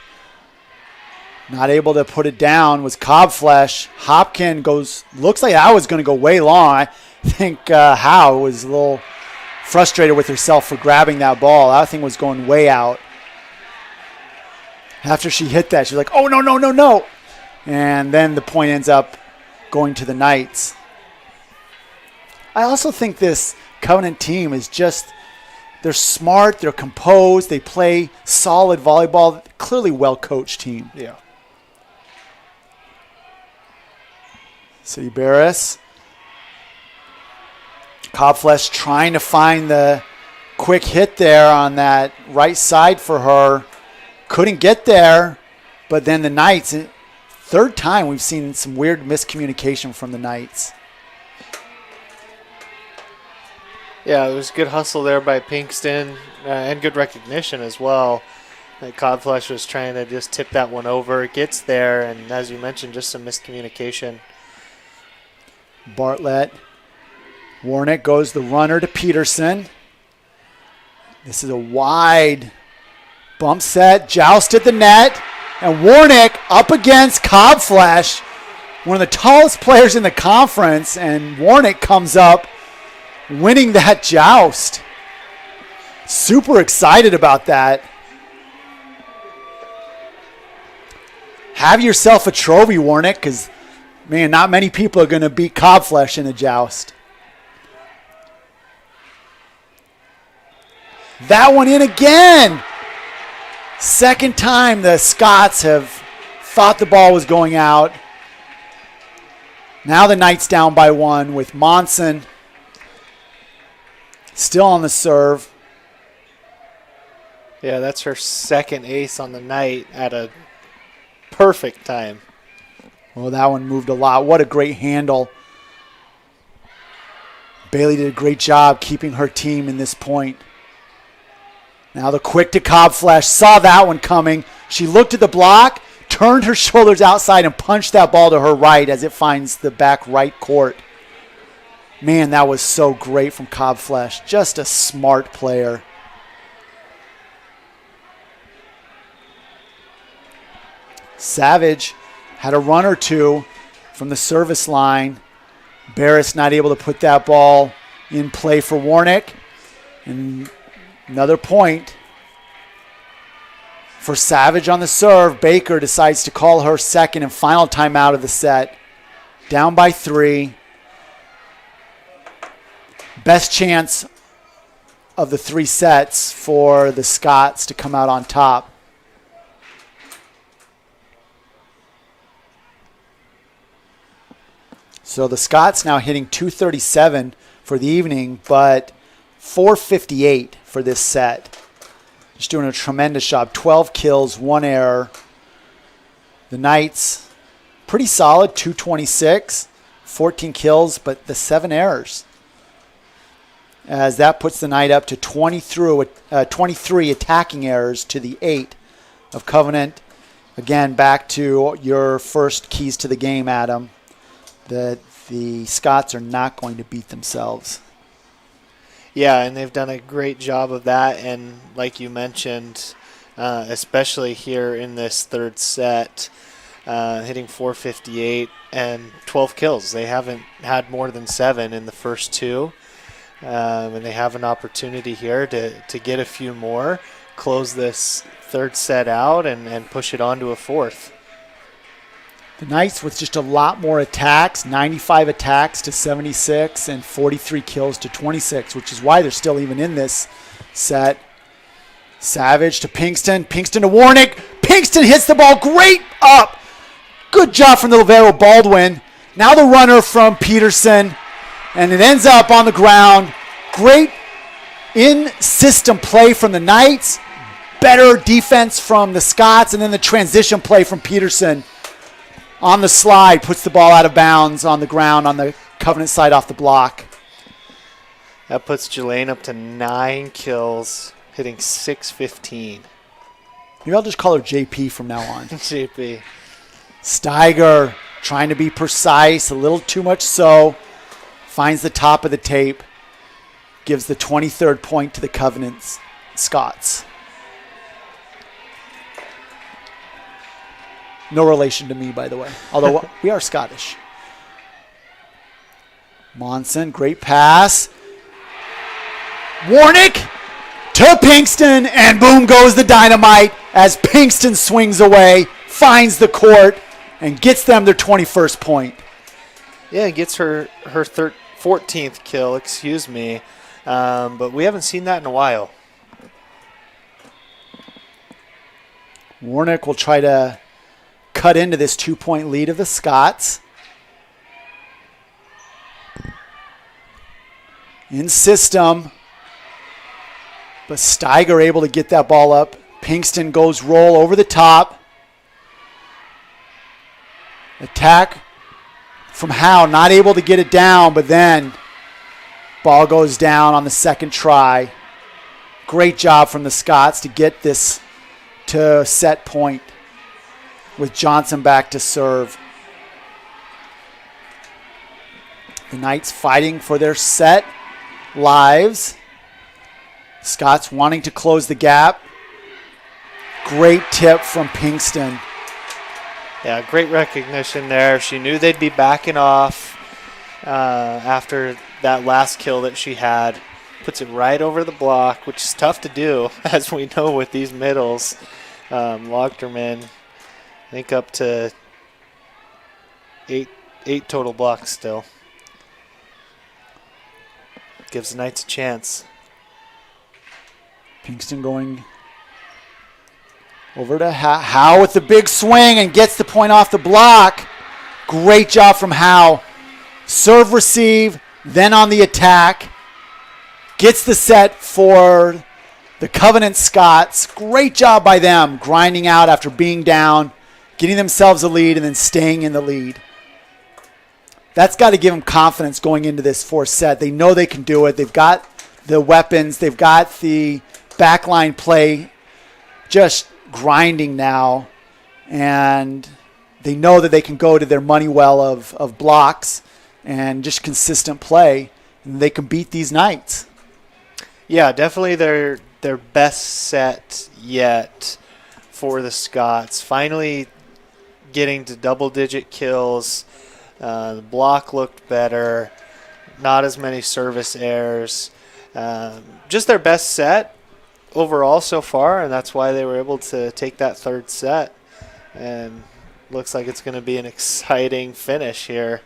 Not able to put it down was Cobflesh. Hopkin looks like that was going to go way long. I think Howe was a little frustrated with herself for grabbing that ball. That thing was going way out. After she hit that, she's like, oh, no, no, no, no. And then the point ends up going to the Knights. I also think this Covenant team is just, they're smart, they're composed, they play solid volleyball. Clearly well-coached team. Yeah. City Barris. Cobflesh trying to find the quick hit there on that right side for her. Couldn't get there, but then the Knights, third time we've seen some weird miscommunication from the Knights. Yeah, it was good hustle there by Pinkston and good recognition as well. Codflesh was trying to just tip that one over. It gets there, and as you mentioned, just some miscommunication. Bartlett. Warnick goes the runner to Peterson. This is a wide bump set. Joust at the net. And Warnick up against Cobflesh, one of the tallest players in the conference, and Warnick comes up winning that joust. Super excited about that. Have yourself a trophy, Warnick, because, man, not many people are going to beat Cobflesh in a joust. That one in again. Second time the Scots have thought the ball was going out. Now the Knights down by one with Monson still on the serve. Yeah, that's her second ace on the night at a perfect time. Well, that one moved a lot. What a great handle. Bailey did a great job keeping her team in this point. Now the quick to Cobflesh. Saw that one coming. She looked at the block, turned her shoulders outside, and punched that ball to her right as it finds the back right court. Man, that was so great from Cobflesh. Just a smart player. Savage had a run or two from the service line. Barris not able to put that ball in play for Warnick. And another point for Savage on the serve. Baker decides to call her second and final timeout of the set. Down by 3. Best chance of the 3 sets for the Scots to come out on top. So the Scots now hitting 237 for the evening, but 458 for this set. Just doing a tremendous job. 12 kills, 1 error. The Knights, pretty solid, 226, 14 kills, but the 7 errors. As that puts the night up to 23 attacking errors to the 8 of Covenant. Again, back to your first keys to the game, Adam, that the Scots are not going to beat themselves. Yeah, and they've done a great job of that. And like you mentioned, especially here in this third set, hitting 458 and 12 kills. They haven't had more than 7 in the first 2. And they have an opportunity here to get a few more, close this third set out, and push it on to a fourth. The Knights with just a lot more attacks, 95 attacks to 76 and 43 kills to 26, which is why they're still even in this set. Savage to Pinkston. Pinkston to Warnick. Pinkston hits the ball great up. Good job from the Livero Baldwin. Now the runner from Peterson. And it ends up on the ground. Great in-system play from the Knights. Better defense from the Scots. And then the transition play from Peterson on the slide. Puts the ball out of bounds on the ground on the Covenant side off the block. That puts Jelaine up to 9 kills, hitting 615. Maybe I'll just call her JP from now on. JP. Steiger trying to be precise, a little too much so. Finds the top of the tape. Gives the 23rd point to the Covenant Scots. No relation to me, by the way. Although we are Scottish. Monson, great pass. Warnick to Pinkston, and boom goes the dynamite as Pinkston swings away, finds the court, and gets them their 21st point. Yeah, gets her 14th kill, excuse me. But we haven't seen that in a while. Warnick will try to cut into this 2-point lead of the Scots. In system, but Steiger able to get that ball up. Pinkston goes roll over the top. Attack from Howe, not able to get it down, but then ball goes down on the second try. Great job from the Scots to get this to set point with Johnson back to serve. The Knights fighting for their set lives. Scots wanting to close the gap. Great tip from Pinkston. Yeah, great recognition there. She knew they'd be backing off after that last kill that she had. Puts it right over the block, which is tough to do, as we know with these middles. Locked them in, I think up to eight total blocks still. Gives the Knights a chance. Pinkston going over to Howe with the big swing and gets the point off the block. Great job from Howe. Serve, receive, then on the attack. Gets the set for the Covenant Scots. Great job by them, grinding out after being down, getting themselves a lead, and then staying in the lead. That's got to give them confidence going into this fourth set. They know they can do it. They've got the weapons. They've got the backline play just grinding now. And they know that they can go to their money well of blocks and just consistent play. And they can beat these Knights. Yeah, definitely their best set yet for the Scots. Finally getting to double-digit kills. The block looked better. Not as many service errors. Just their best set overall so far, and that's why they were able to take that third set. And looks like it's going to be an exciting finish here.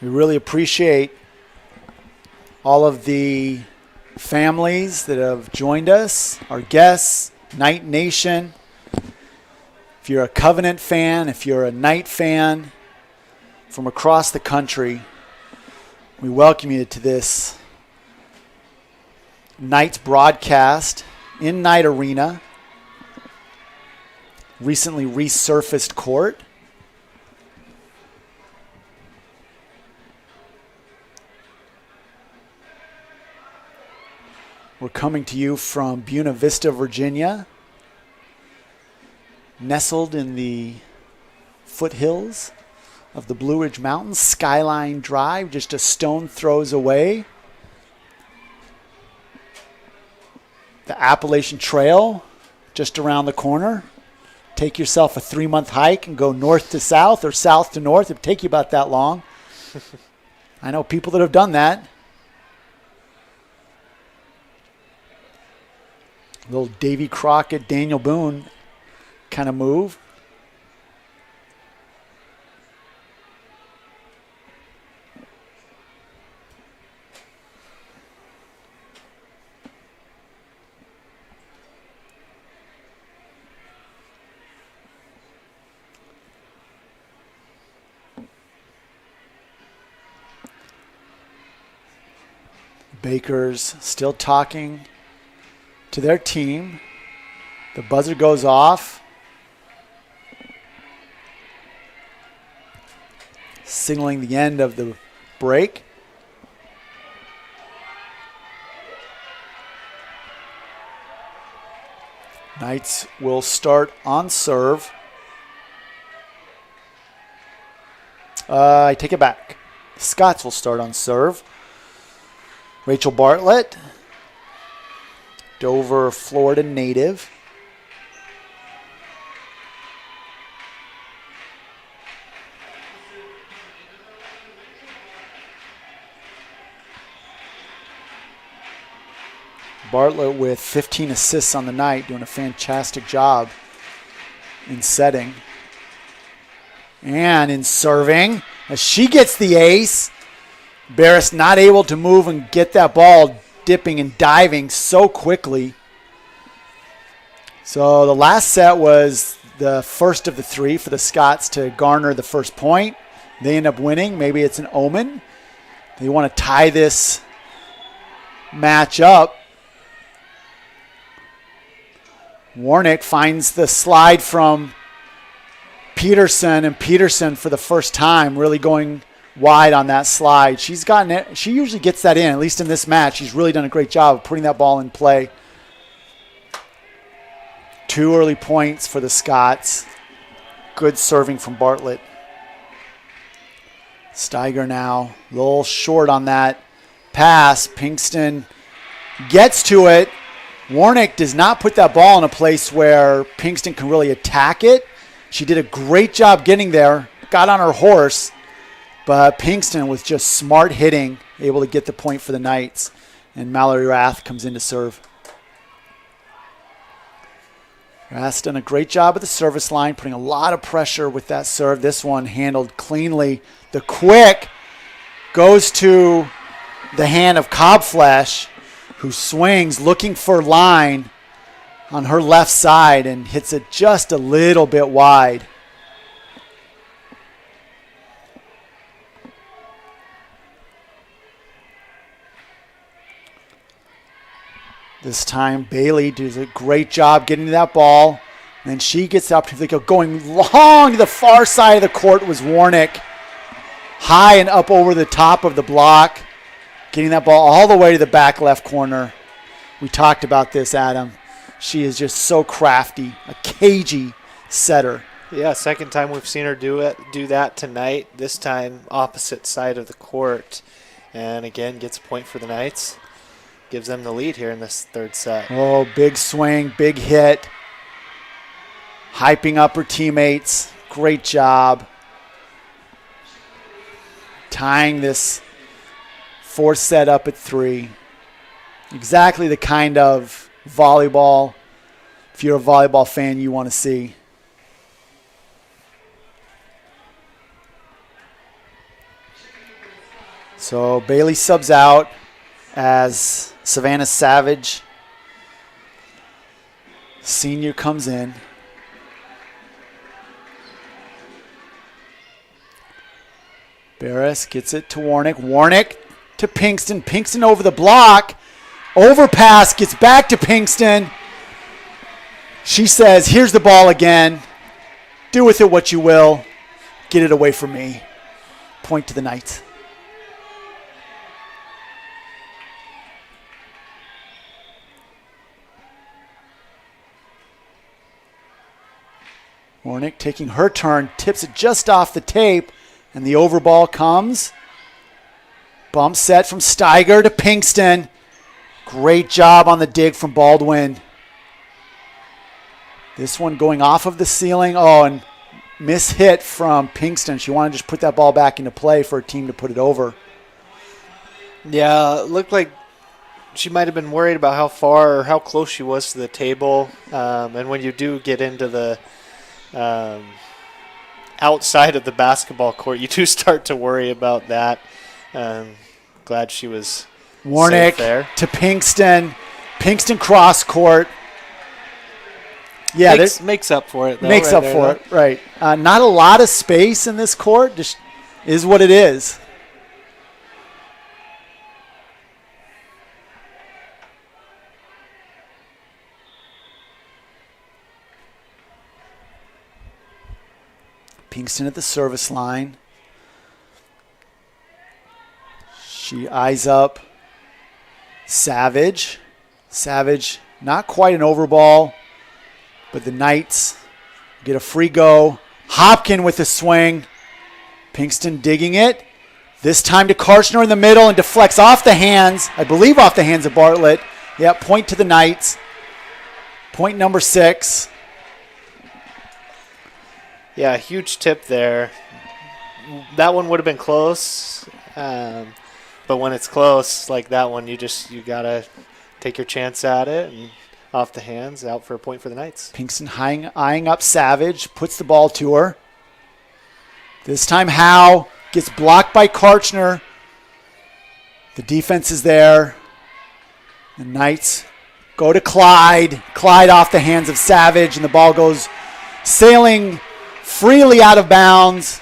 We really appreciate all of the families that have joined us, our guests, Knight Nation. If you're a Covenant fan, if you're a Knight fan from across the country, we welcome you to this Knights broadcast in Knight Arena, recently resurfaced court. We're coming to you from Buena Vista, Virginia, nestled in the foothills of the Blue Ridge Mountains, Skyline Drive, just a stone throws away. The Appalachian Trail, just around the corner. Take yourself a 3-month hike and go north to south or south to north. It'd take you about that long. I know people that have done that. Little Davy Crockett, Daniel Boone kind of move. Bakers still talking to their team. The buzzer goes off, signaling the end of the break. Knights will start on serve. I take it back. Scots will start on serve. Rachel Bartlett, Dover, Florida native. Bartlett with 15 assists on the night, doing a fantastic job in setting. And in serving, as she gets the ace, Barris not able to move and get that ball dipping and diving so quickly. So the last set was the first of the three for the Scots to garner the first point. They end up winning. Maybe it's an omen. They want to tie this match up. Warnick finds the slide from Peterson, and Peterson for the first time really going wide on that slide. She's gotten it. She usually gets that in, at least in this match. She's really done a great job of putting that ball in play. 2 early points for the Scots. Good serving from Bartlett. Steiger now a little short on that pass. Pinkston gets to it. Warnick does not put that ball in a place where Pinkston can really attack it. She did a great job getting there, got on her horse, but Pinkston with just smart hitting, able to get the point for the Knights. And Mallory Rath comes in to serve. Rath's done a great job at the service line, putting a lot of pressure with that serve. This one handled cleanly. The quick goes to the hand of Cobflesh, who swings looking for line on her left side and hits it just a little bit wide. This time Bailey does a great job getting to that ball. And she gets the opportunity of going long to the far side of the court was Warnick. High and up over the top of the block. Getting that ball all the way to the back left corner. We talked about this, Adam. She is just so crafty, a cagey setter. Yeah, second time we've seen her do that tonight. This time opposite side of the court. And again, gets a point for the Knights. Gives them the lead here in this third set. Oh, big swing, big hit. Hyping up her teammates. Great job. Tying this fourth set up at 3. Exactly the kind of volleyball, if you're a volleyball fan, you want to see. So Bailey subs out as Savannah Savage, senior, comes in. Barris gets it to Warnick. Warnick to Pinkston. Pinkston over the block. Overpass, gets back to Pinkston. She says, here's the ball again. Do with it what you will. Get it away from me. Point to the Knights. Warnick taking her turn, tips it just off the tape, and the overball comes. Bump set from Steiger to Pinkston. Great job on the dig from Baldwin. This one going off of the ceiling. Oh, and mishit from Pinkston. She wanted to just put that ball back into play for a team to put it over. Yeah, it looked like she might have been worried about how far or how close she was to the table. And when you do get into the outside of the basketball court, you do start to worry about that. Glad she was Warnick there. To Pinkston. Pinkston cross court. Yeah, makes up for it, though. Makes up for it, right. Not a lot of space in this court. Just is what it is. Pinkston at the service line. She eyes up Savage. Savage, not quite an overball. but the Knights get a free go. Hopkin with a swing. Pinkston digging it. This time to Karchner in the middle and deflects off the hands. I believe off the hands of Bartlett. Yeah, point to the Knights. Point number 6. Yeah, huge tip there. That one would have been close, but when it's close like that one, you gotta take your chance at it and off the hands, out for a point for the Knights. Pinkston eyeing up Savage, puts the ball to her. This time Howe gets blocked by Karchner. The defense is there. The Knights go to Clyde. Clyde off the hands of Savage, and the ball goes sailing freely out of bounds.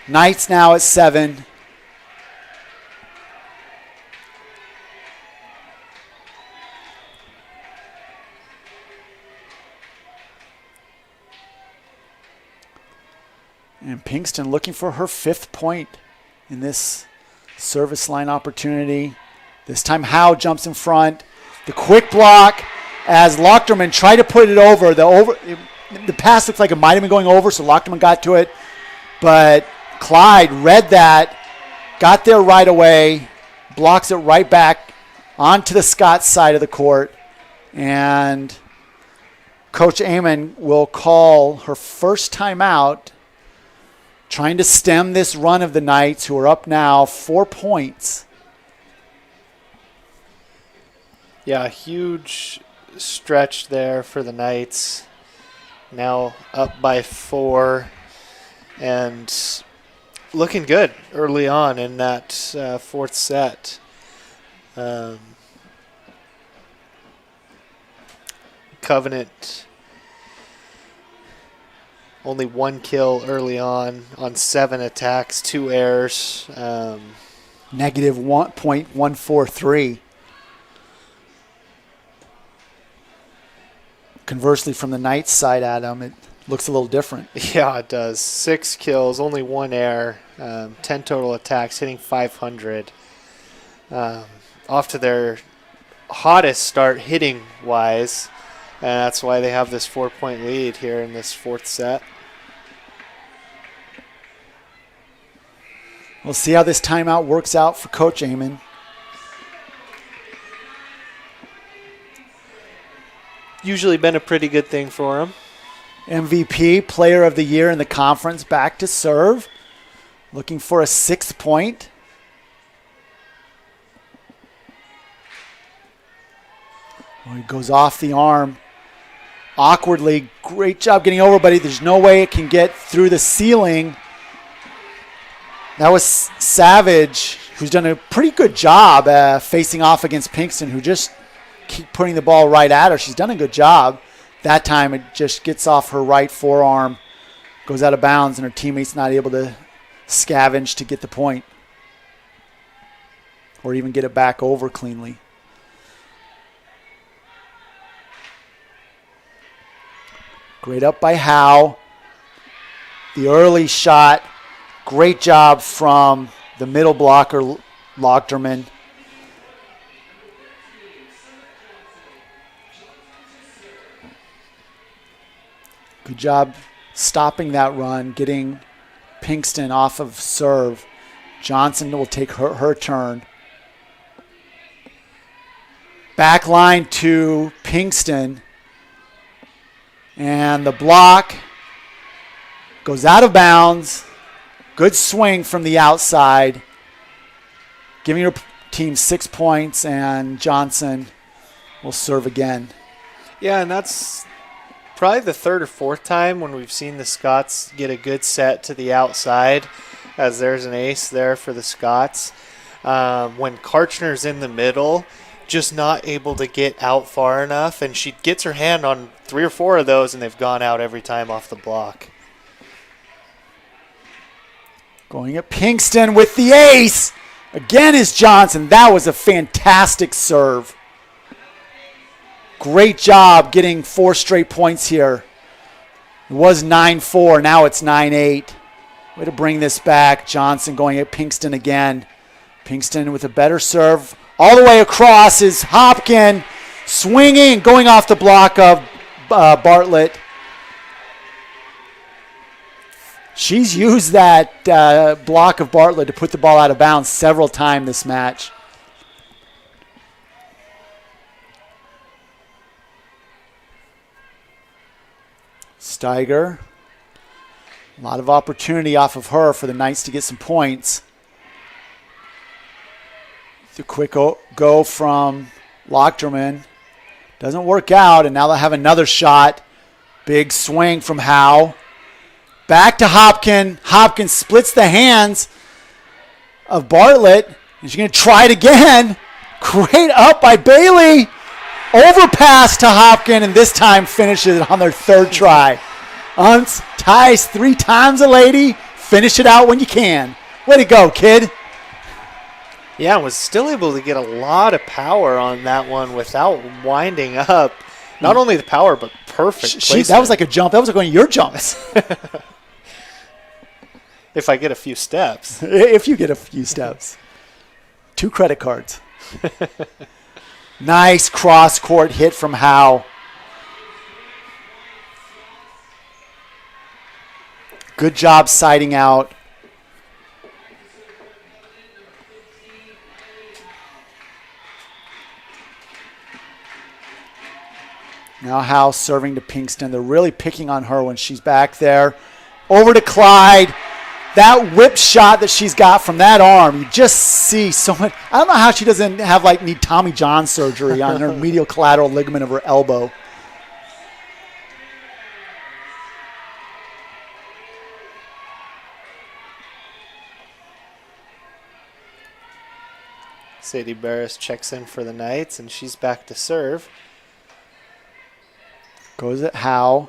Knights now at 7. And Pinkston looking for her 5th point in this service line opportunity. This time Howe jumps in front. The quick block as Lochterman tried to put it over. The pass looks like it might have been going over, so Lochterman got to it. But Clyde read that, got there right away, blocks it right back onto the Scots side of the court. And Coach Amon will call her first timeout, trying to stem this run of the Knights, who are up now 4 points. Yeah, huge stretch there for the Knights. Now up by 4 and looking good early on in that 4th set. Covenant only 1 kill early on 7 attacks, 2 errors. Negative 1.143. Conversely, from the Knights side, Adam, it looks a little different. Yeah, it does. 6 kills, only 1 error, 10 total attacks, hitting 500. Off to their hottest start hitting-wise, and that's why they have this 4-point lead here in this 4th set. We'll see how this timeout works out for Coach Amon. Usually been a pretty good thing for him. MVP, Player of the Year in the conference, back to serve. Looking for a 6th point. Oh, he goes off the arm. Awkwardly, great job getting over, but there's no way it can get through the ceiling. That was Savage, who's done a pretty good job facing off against Pinkston, who just keep putting the ball right at her. She's done a good job. That time it just gets off her right forearm, goes out of bounds, and her teammate's not able to scavenge to get the point or even get it back over cleanly. Great up by Howe. The early shot. Great job from the middle blocker, Lochterman. Good job stopping that run, getting Pinkston off of serve. Johnson will take her turn. Back line to Pinkston. And the block goes out of bounds. Good swing from the outside, giving her team 6 points, and Johnson will serve again. Yeah, and that's probably the 3rd or 4th time when we've seen the Scots get a good set to the outside, as there's an ace there for the Scots. When Karchner's in the middle, just not able to get out far enough, and she gets her hand on 3 or 4 of those, and they've gone out every time off the block. Going at Pinkston with the ace. Again is Johnson. That was a fantastic serve. Great job getting 4 straight points here. It was 9-4. Now it's 9-8. Way to bring this back. Johnson going at Pinkston again. Pinkston with a better serve. All the way across is Hopkin. Swinging, going off the block of Bartlett. She's used that block of Bartlett to put the ball out of bounds several times this match. Steiger. A lot of opportunity off of her for the Knights to get some points. The quick go from Lochterman. Doesn't work out, and now they'll have another shot. Big swing from Howe. Back to Hopkins. Hopkins splits the hands of Bartlett. And she's going to try it again. Great up by Bailey. Overpass to Hopkins, and this time finishes it on their third try. Unts, ties 3 times a lady. Finish it out when you can. Way to go, kid. Yeah, was still able to get a lot of power on that one without winding up. Not only the power, but perfect placement. That was like a jump. That was like one of your jumps. If I get a few steps. If you get a few steps. 2 credit cards. Nice cross-court hit from Howe. Good job siding out. Now Howe serving to Pinkston. They're really picking on her when she's back there. Over to Clyde. That whip shot that she's got from that arm, you just see so much. I don't know how she doesn't have need Tommy John surgery on her medial collateral ligament of her elbow. Sadie Barris checks in for the Knights, and she's back to serve. Goes at Howe.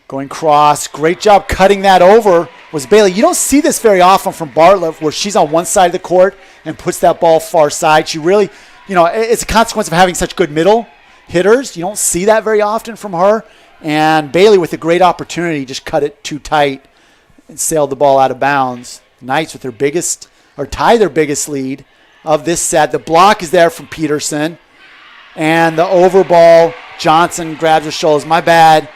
Going cross. Great job cutting that over was Bailey. You don't see this very often from Bartlett where she's on one side of the court and puts that ball far side. She really, it's a consequence of having such good middle hitters. You don't see that very often from her. And Bailey with a great opportunity just cut it too tight and sailed the ball out of bounds. Knights with tie their biggest lead of this set. The block is there from Peterson. And the over ball, Johnson grabs her shoulders. My bad.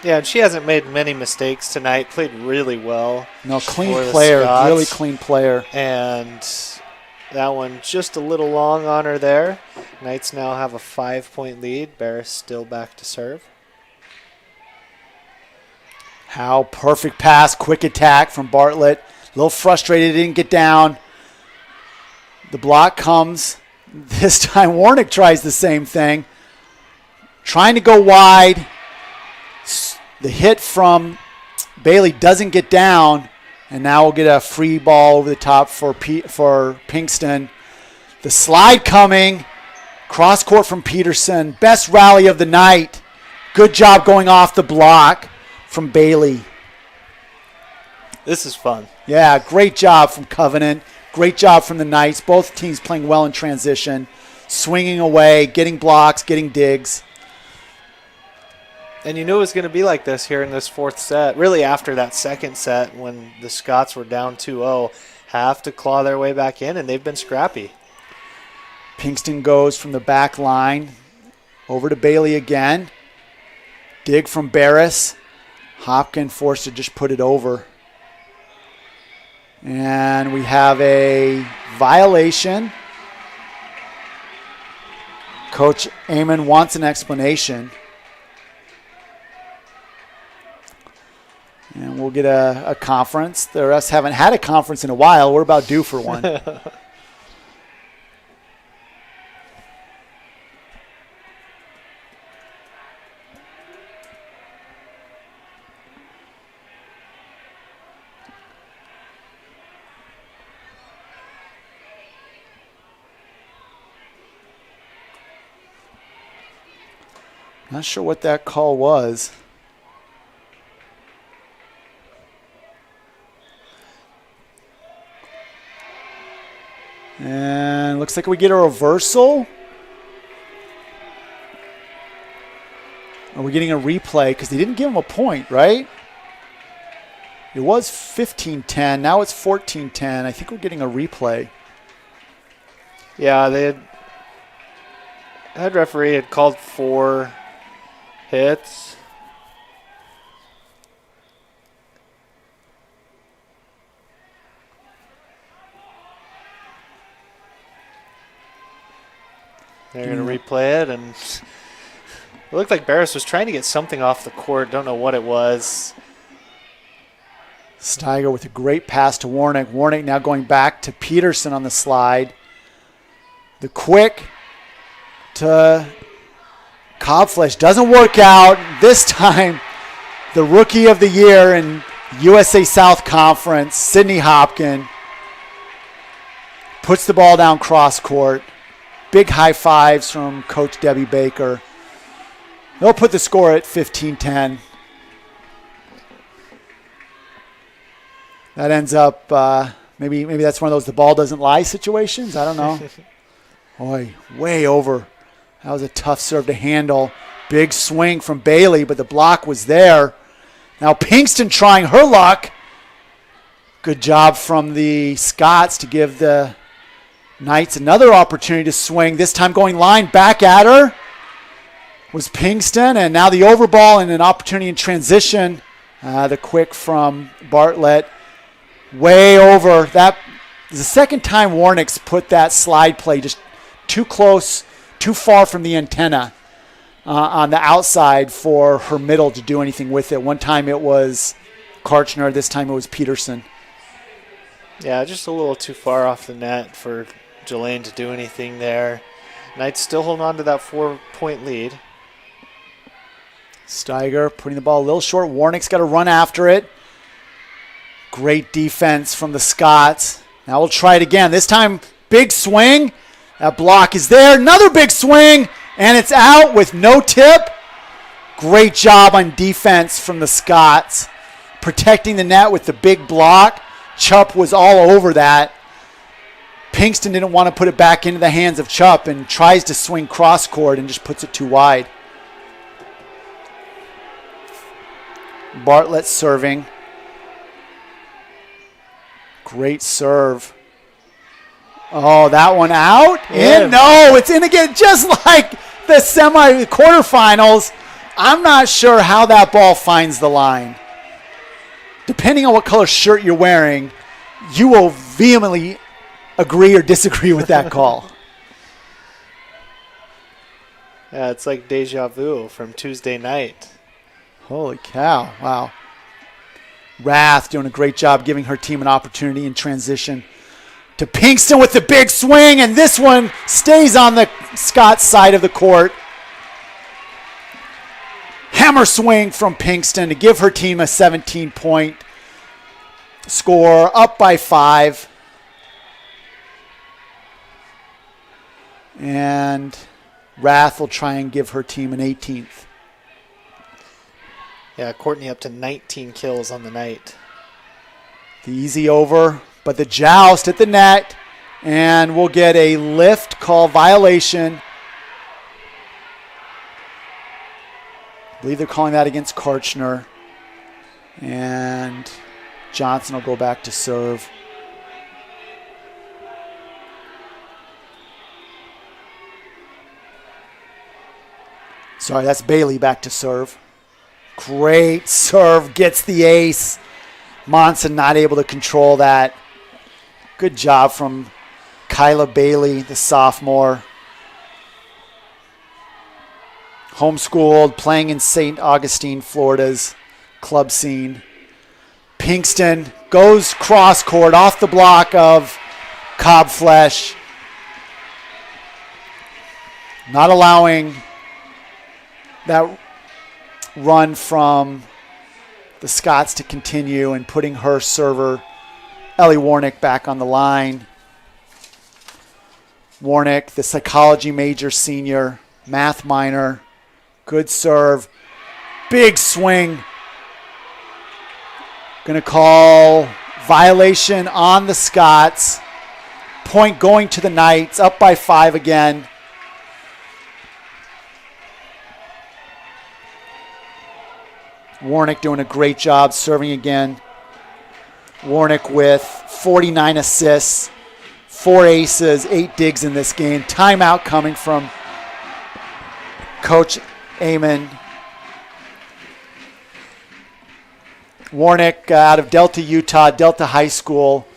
Yeah, and she hasn't made many mistakes tonight. Played really well. No, clean player. Really clean player. And that one just a little long on her there. Knights now have a 5-point lead. Barris still back to serve. Howe, perfect pass, quick attack from Bartlett. A little frustrated, didn't get down. The block comes. This time Warnick tries the same thing. Trying to go wide. The hit from Bailey doesn't get down, and now we'll get a free ball over the top for Pinkston. The slide coming. Cross court from Peterson. Best rally of the night. Good job going off the block from Bailey. This is fun. Yeah, great job from Covenant. Great job from the Knights. Both teams playing well in transition. Swinging away, getting blocks, getting digs. And you knew it was going to be like this here in this 4th set. Really after that 2nd set when the Scots were down 2-0. Have to claw their way back in, and they've been scrappy. Pinkston goes from the back line over to Bailey again. Dig from Barris. Hopkins forced to just put it over. And we have a violation. Coach Amon wants an explanation. And we'll get a conference. The rest haven't had a conference in a while. We're about due for one. Not sure what that call was. And looks like we get a reversal. Are we getting a replay? Because they didn't give him a point, right? It was 15-10. Now it's 14-10. I think we're getting a replay. Yeah, they had head referee had called 4 hits. They're going to replay it, and it looked like Barris was trying to get something off the court. Don't know what it was. Steiger with a great pass to Warnick. Warnick now going back to Peterson on the slide. The quick to Cobflesh doesn't work out. This time, the rookie of the year in USA South Conference, Sidney Hopkin, puts the ball down cross court. Big high fives from Coach Debbie Baker. They'll put the score at 15-10. That ends up, maybe that's one of those the ball doesn't lie situations. I don't know. Boy, way over. That was a tough serve to handle. Big swing from Bailey, but the block was there. Now Pinkston trying her luck. Good job from the Scots to give the Knights another opportunity to swing. This time going line back at her was Pinkston, and now the overball and an opportunity in transition. The quick from Bartlett. Way over. That is the second time Warnick's put that slide play just too close, too far from the antenna on the outside for her middle to do anything with it. One time it was Karchner. This time it was Peterson. Yeah, just a little too far off the net for Jelaine to do anything there. Knights still holding on to that 4-point lead. Steiger putting the ball a little short. Warnick's got to run after it. Great defense from the Scots. Now we'll try it again. This time, big swing. That block is there. Another big swing, and it's out with no tip. Great job on defense from the Scots. Protecting the net with the big block. Chupp was all over that. Pinkston didn't want to put it back into the hands of Chupp and tries to swing cross court and just puts it too wide. Bartlett serving. Great serve. Oh, that one out? In? No, it's in again, just like the quarterfinals. I'm not sure how that ball finds the line. Depending on what color shirt you're wearing, you will vehemently agree or disagree with that call. Yeah, it's like deja vu from Tuesday night. Holy cow. Wow. Rath doing a great job giving her team an opportunity in transition to Pinkston with the big swing, and this one stays on the Scots side of the court. Hammer swing from Pinkston to give her team a 17-point score, up by 5. And Rath will try and give her team an 18th. Yeah, Courtney up to 19 kills on the night. The easy over, but the joust at the net, and we'll get a lift call violation. I believe they're calling that against Karchner. And Johnson will go back to serve. Sorry, that's Bailey back to serve. Great serve, gets the ace. Monson not able to control that. Good job from Kyla Bailey, the sophomore. Homeschooled, playing in St. Augustine, Florida's club scene. Pinkston goes cross court off the block of Cobflesh. Not allowing that run from the Scots to continue and putting her server, Ellie Warnick, back on the line. Warnick, the psychology major senior, math minor. Good serve. Big swing. Going to call violation on the Scots. Point going to the Knights, up by 5 again. Warnick doing a great job serving again. Warnick with 49 assists, 4 aces, 8 digs in this game. Timeout coming from Coach Amon. Warnick out of Delta, Utah, Delta High School,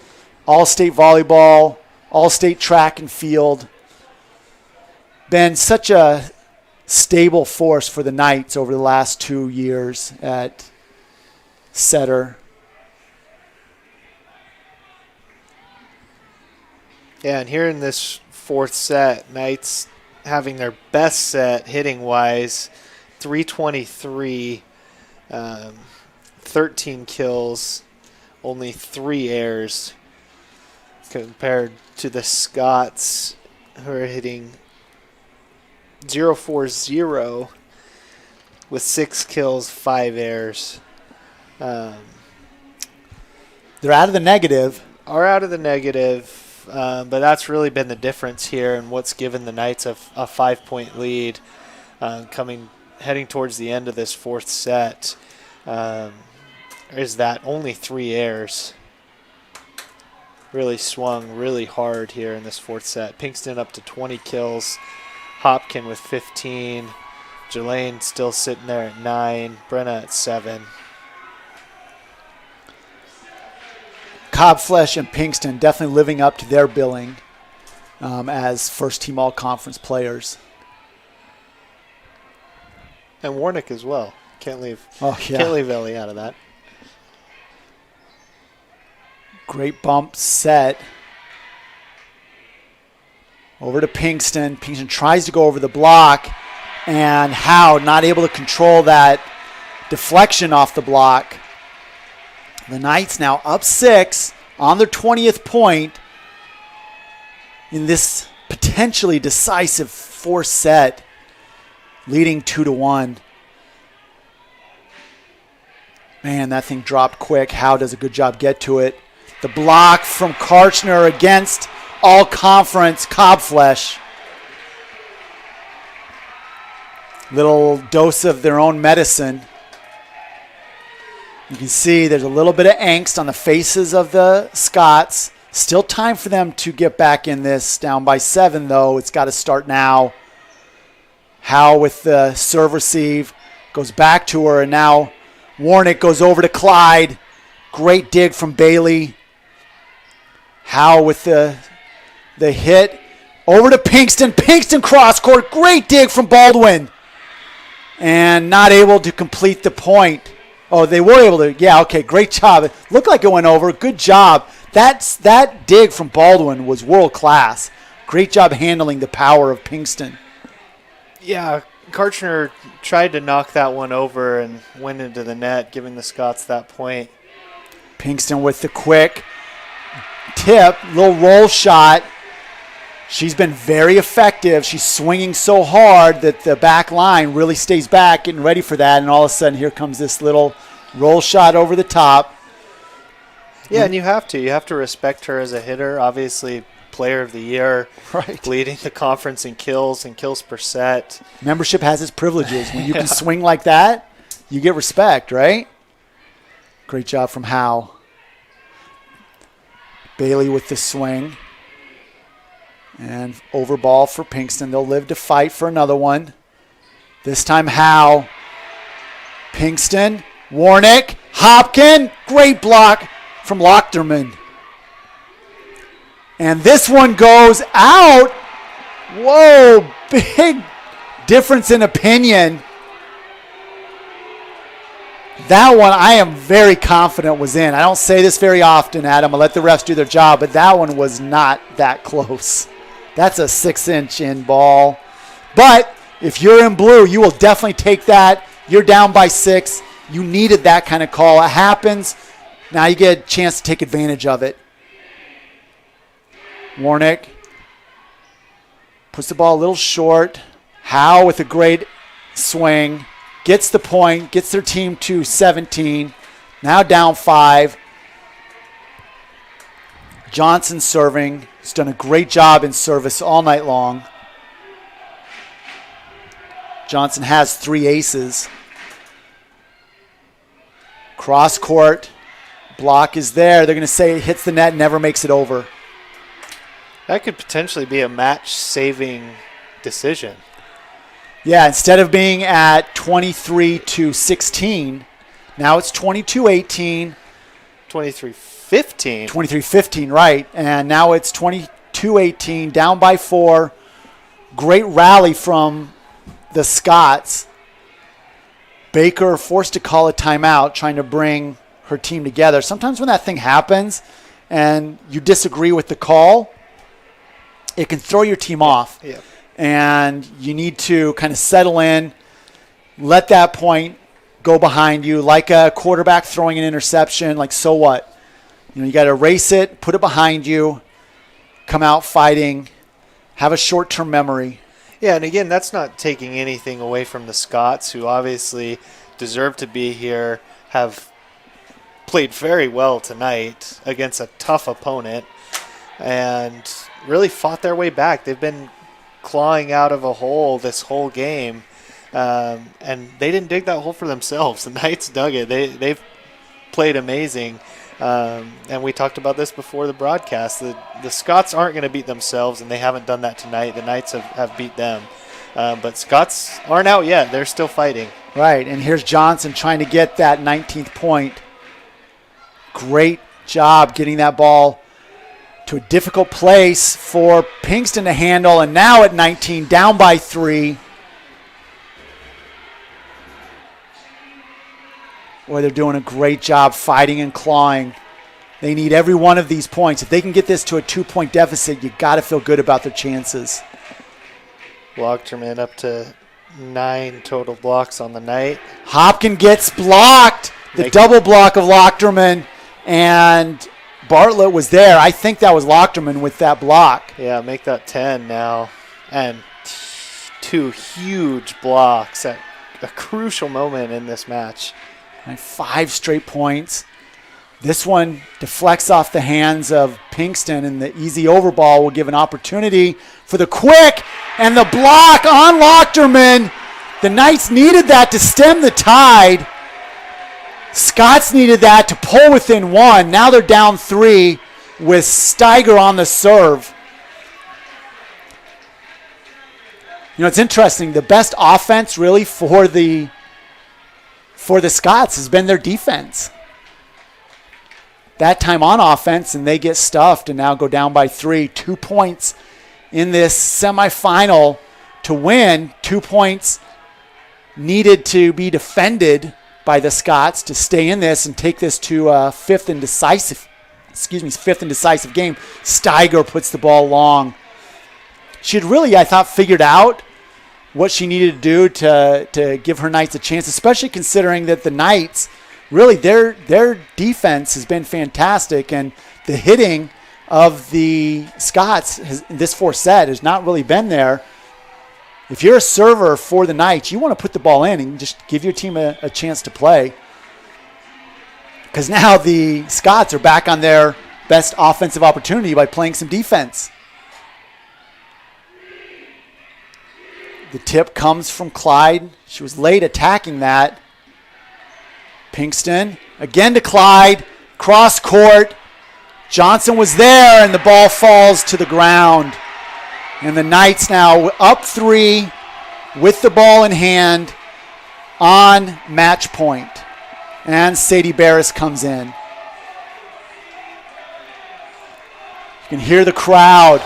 all-state volleyball, all-state track and field. Been such a stable force for the Knights over the last 2 years at setter. Yeah, and here in this fourth set, Knights having their best set hitting-wise, 323, 13 kills, only 3 errors, compared to the Scots, who are hitting 0-4-0 with 6 kills, 5 errors. They're out of the negative. But that's really been the difference here and what's given the Knights a 5-point lead heading towards the end of this fourth set. Is that only 3 errors. Really swung really hard here in this fourth set. Pinkston up to 20 kills. Hopkin with 15. Jelaine still sitting there at 9. Brenna at 7. Cobflesh and Pinkston definitely living up to their billing as first-team all-conference players. And Warnick as well. Can't leave Ellie out of that. Great bump set. Over to Pinkston. Pinkston tries to go over the block, and Howe not able to control that deflection off the block. The Knights now up 6 on their 20th point in this potentially decisive fourth set, leading 2-1. Man, that thing dropped quick. Howe does a good job get to it. The block from Karchner against all-conference Cobflesh. Little dose of their own medicine. You can see there's a little bit of angst on the faces of the Scots. Still time for them to get back in this. Down by 7, though. It's got to start now. Howe with the serve receive. Goes back to her, and now Warnick goes over to Clyde. Great dig from Bailey. Howe with the hit. Over to Pinkston. Pinkston cross court. Great dig from Baldwin. And not able to complete the point. Oh, they were able to. Yeah, okay, great job. It looked like it went over. Good job. That dig from Baldwin was world class. Great job handling the power of Pinkston. Yeah, Karchner tried to knock that one over and went into the net, giving the Scots that point. Pinkston with the quick tip, little roll shot. She's been very effective. She's swinging so hard that the back line really stays back, getting ready for that. And all of a sudden, here comes this little roll shot over the top. Yeah, and you have to respect her as a hitter. Obviously, player of the year, right, leading the conference in kills and kills per set. Membership has its privileges. When you can swing like that, you get respect, right? Great job from Howe. Bailey with the swing. And over ball for Pinkston. They'll live to fight for another one. This time Howe. Pinkston. Warnick. Hopkin. Great block from Lochterman. And this one goes out. Whoa, big difference in opinion. That one I am very confident was in. I don't say this very often, Adam. I let the refs do their job, but that one was not that close. That's a 6-inch in ball. But if you're in blue, you will definitely take that. You're down by 6. You needed that kind of call. It happens. Now you get a chance to take advantage of it. Warnick puts the ball a little short. Howe with a great swing. Gets the point. Gets their team to 17. Now down 5. Johnson serving. He's done a great job in service all night long. Johnson has 3 aces. Cross court. Block is there. They're going to say it hits the net, never makes it over. That could potentially be a match-saving decision. Yeah, instead of being at 23-16, now it's 22-18. 23-15. 23-15, right. And now it's 22-18, down by 4. Great rally from the Scots. Baker forced to call a timeout, trying to bring her team together. Sometimes when that thing happens and you disagree with the call, it can throw your team off. Yeah. And you need to kind of settle in, let that point go behind you, like a quarterback throwing an interception, like so what? You got to erase it, put it behind you, come out fighting, have a short-term memory. Yeah, and again, that's not taking anything away from the Scots, who obviously deserve to be here, have played very well tonight against a tough opponent, and really fought their way back. They've been clawing out of a hole this whole game, and they didn't dig that hole for themselves. The Knights dug it. They've played amazing, and we talked about this before the broadcast. The Scots aren't going to beat themselves, and they haven't done that tonight. The Knights have beat them, but Scots aren't out yet. They're still fighting. Right, and here's Johnson trying to get that 19th point. Great job getting that ball to a difficult place for Pinkston to handle, and now at 19, down by 3. Boy, they're doing a great job fighting and clawing. They need every one of these points. If they can get this to a 2-point deficit, you got to feel good about their chances. Lochterman up to 9 total blocks on the night. Hopkin gets blocked. The double block of Lochterman, and Bartlett was there. I think that was Lochterman with that block. Yeah, make that 10 now. And 2 huge blocks at a crucial moment in this match. 5 straight points. This one deflects off the hands of Pinkston, and the easy overball will give an opportunity for the quick, and the block on Lochterman. The Knights needed that to stem the tide. Scots needed that to pull within 1. Now they're down 3 with Steiger on the serve. It's interesting. The best offense really for the Scots has been their defense. That time on offense, and they get stuffed and now go down by 3. 2 points in this semifinal to win. 2 points needed to be defended by the Scots to stay in this and take this to a fifth and decisive game. Steiger puts the ball long. She had really, I thought, figured out what she needed to do to give her Knights a chance, especially considering that the Knights, really their defense has been fantastic, and the hitting of the Scots this 4th set has not really been there. If you're a server for the Knights, you want to put the ball in and just give your team a chance to play, because now the Scots are back on their best offensive opportunity by playing some defense. The tip comes from Clyde. She was late attacking that. Pinkston again to Clyde. Cross court. Johnson was there, and the ball falls to the ground. And the Knights now up 3 with the ball in hand on match point. And Sadie Barris comes in. You can hear the crowd.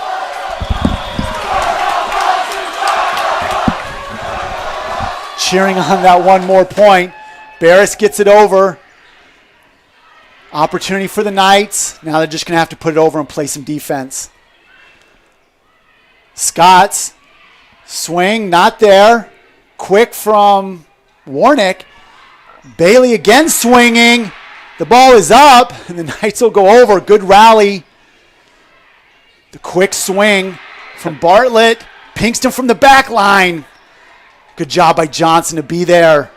Cheering on that one more point. Barris gets it over. Opportunity for the Knights. Now they're just going to have to put it over and play some defense. Scots. Swing, not there. Quick from Warnick. Bailey again swinging. The ball is up, and the Knights will go over. Good rally. The quick swing from Bartlett. Pinkston from the back line. Good job by Johnson to be there.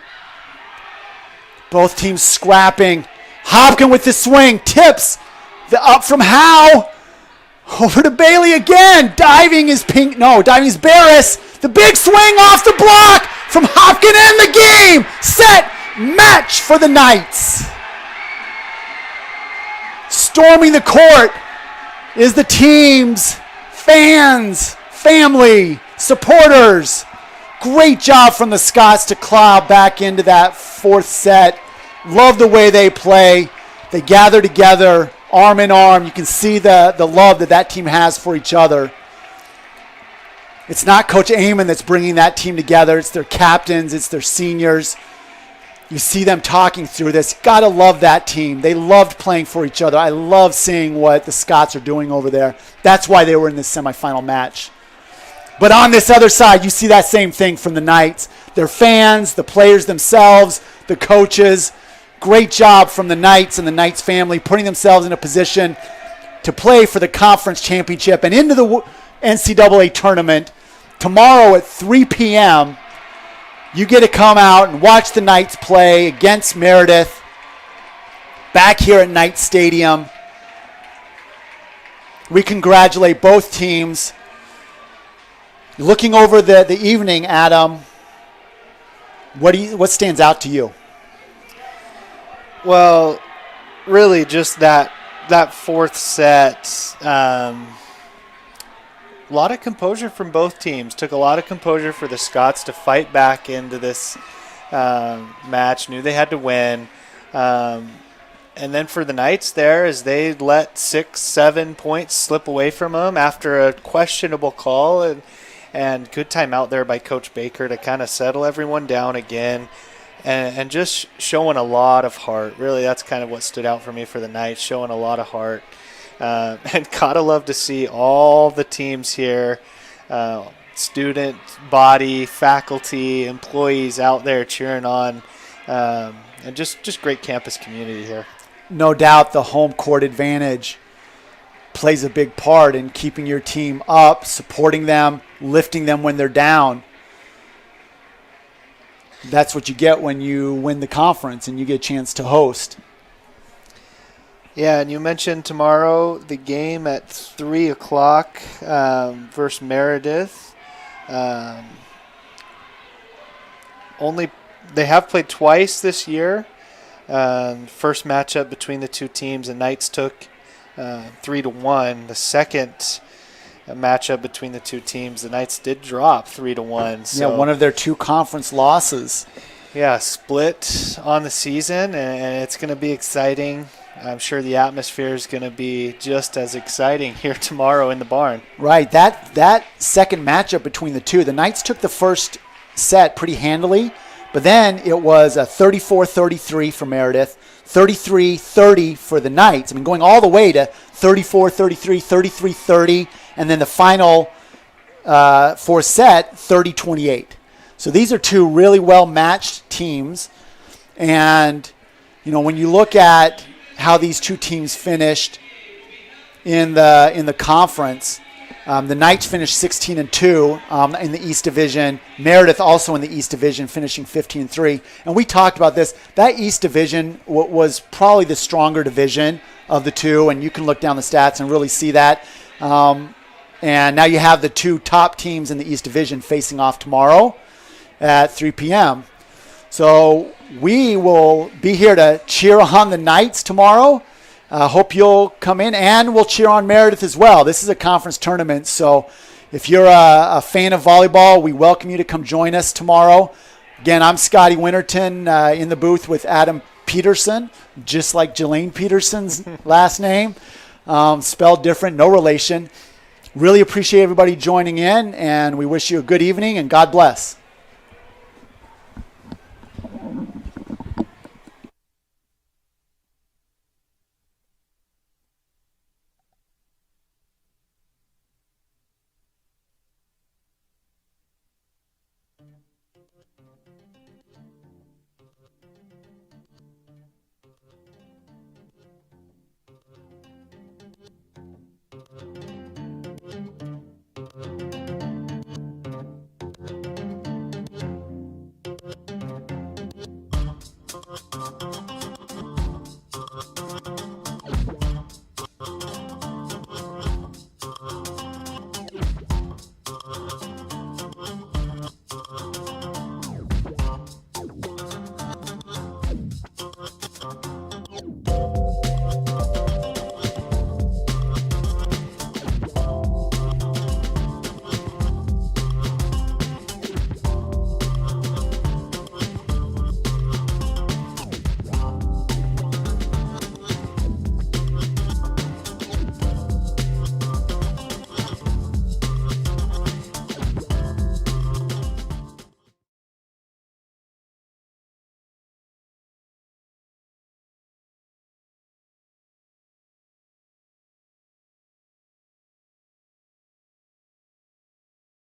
Both teams scrapping. Hopkin with the swing. Tips. The up from Howe. Over to Bailey again. Diving is Barris. The big swing off the block from Hopkin in the game. Set. Match for the Knights. Storming the court is the team's fans, family, supporters. Great job from the Scots to claw back into that fourth set. Love the way they play. They gather together, arm in arm. You can see the love that team has for each other. It's not Coach Amon that's bringing that team together. It's their captains. It's their seniors. You see them talking through this. Got to love that team. They loved playing for each other. I love seeing what the Scots are doing over there. That's why they were in this semifinal match. But on this other side, you see that same thing from the Knights. Their fans, the players themselves, the coaches. Great job from the Knights and the Knights family putting themselves in a position to play for the conference championship and into the NCAA tournament. Tomorrow at 3 p.m., you get to come out and watch the Knights play against Meredith back here at Knight Stadium. We congratulate both teams. Looking over the evening, Adam, what stands out to you? Well, really just that fourth set. A lot of composure from both teams. Took a lot of composure for the Scots to fight back into this match. Knew they had to win. And then for the Knights there, as they let 6-7 points slip away from them after a questionable call. And good timeout there by Coach Baker to kind of settle everyone down again. And just showing a lot of heart. Really, that's kind of what stood out for me for the Knights, showing a lot of heart. And gotta love to see all the teams here, student, body, faculty, employees out there cheering on, and just great campus community here. No doubt the home court advantage plays a big part in keeping your team up, supporting them, lifting them when they're down. That's what you get when you win the conference and you get a chance to host. Yeah, and you mentioned tomorrow the game at 3 o'clock versus Meredith. They have played twice this year. First matchup between the two teams, the Knights took 3-1. The second matchup between the two teams, the Knights did drop 3-1. So, yeah, one of their two conference losses. Yeah, split on the season, and it's going to be exciting. I'm sure the atmosphere is going to be just as exciting here tomorrow in the barn. Right. That second matchup between the two, the Knights took the first set pretty handily, but then it was a 34-33 for Meredith, 33-30 for the Knights. I mean, going all the way to 34-33, 33-30, and then the final fourth set, 30-28. So these are two really well-matched teams. And, you know, when you look at how these two teams finished in the conference, the Knights finished 16-2 in the East Division. Meredith also in the East Division, finishing 15-3. And we talked about this. That East Division was probably the stronger division of the two, and you can look down the stats and really see that. And now you have the two top teams in the East Division facing off tomorrow at 3 p.m. So we will be here to cheer on the Knights tomorrow. Hope you'll come in, and we'll cheer on Meredith as well. This is a conference tournament, so if you're a fan of volleyball, we welcome you to come join us tomorrow. Again, I'm Scotty Winterton in the booth with Adam Peterson, just like Jelaine Peterson's last name, spelled different, no relation. Really appreciate everybody joining in, and we wish you a good evening, and God bless.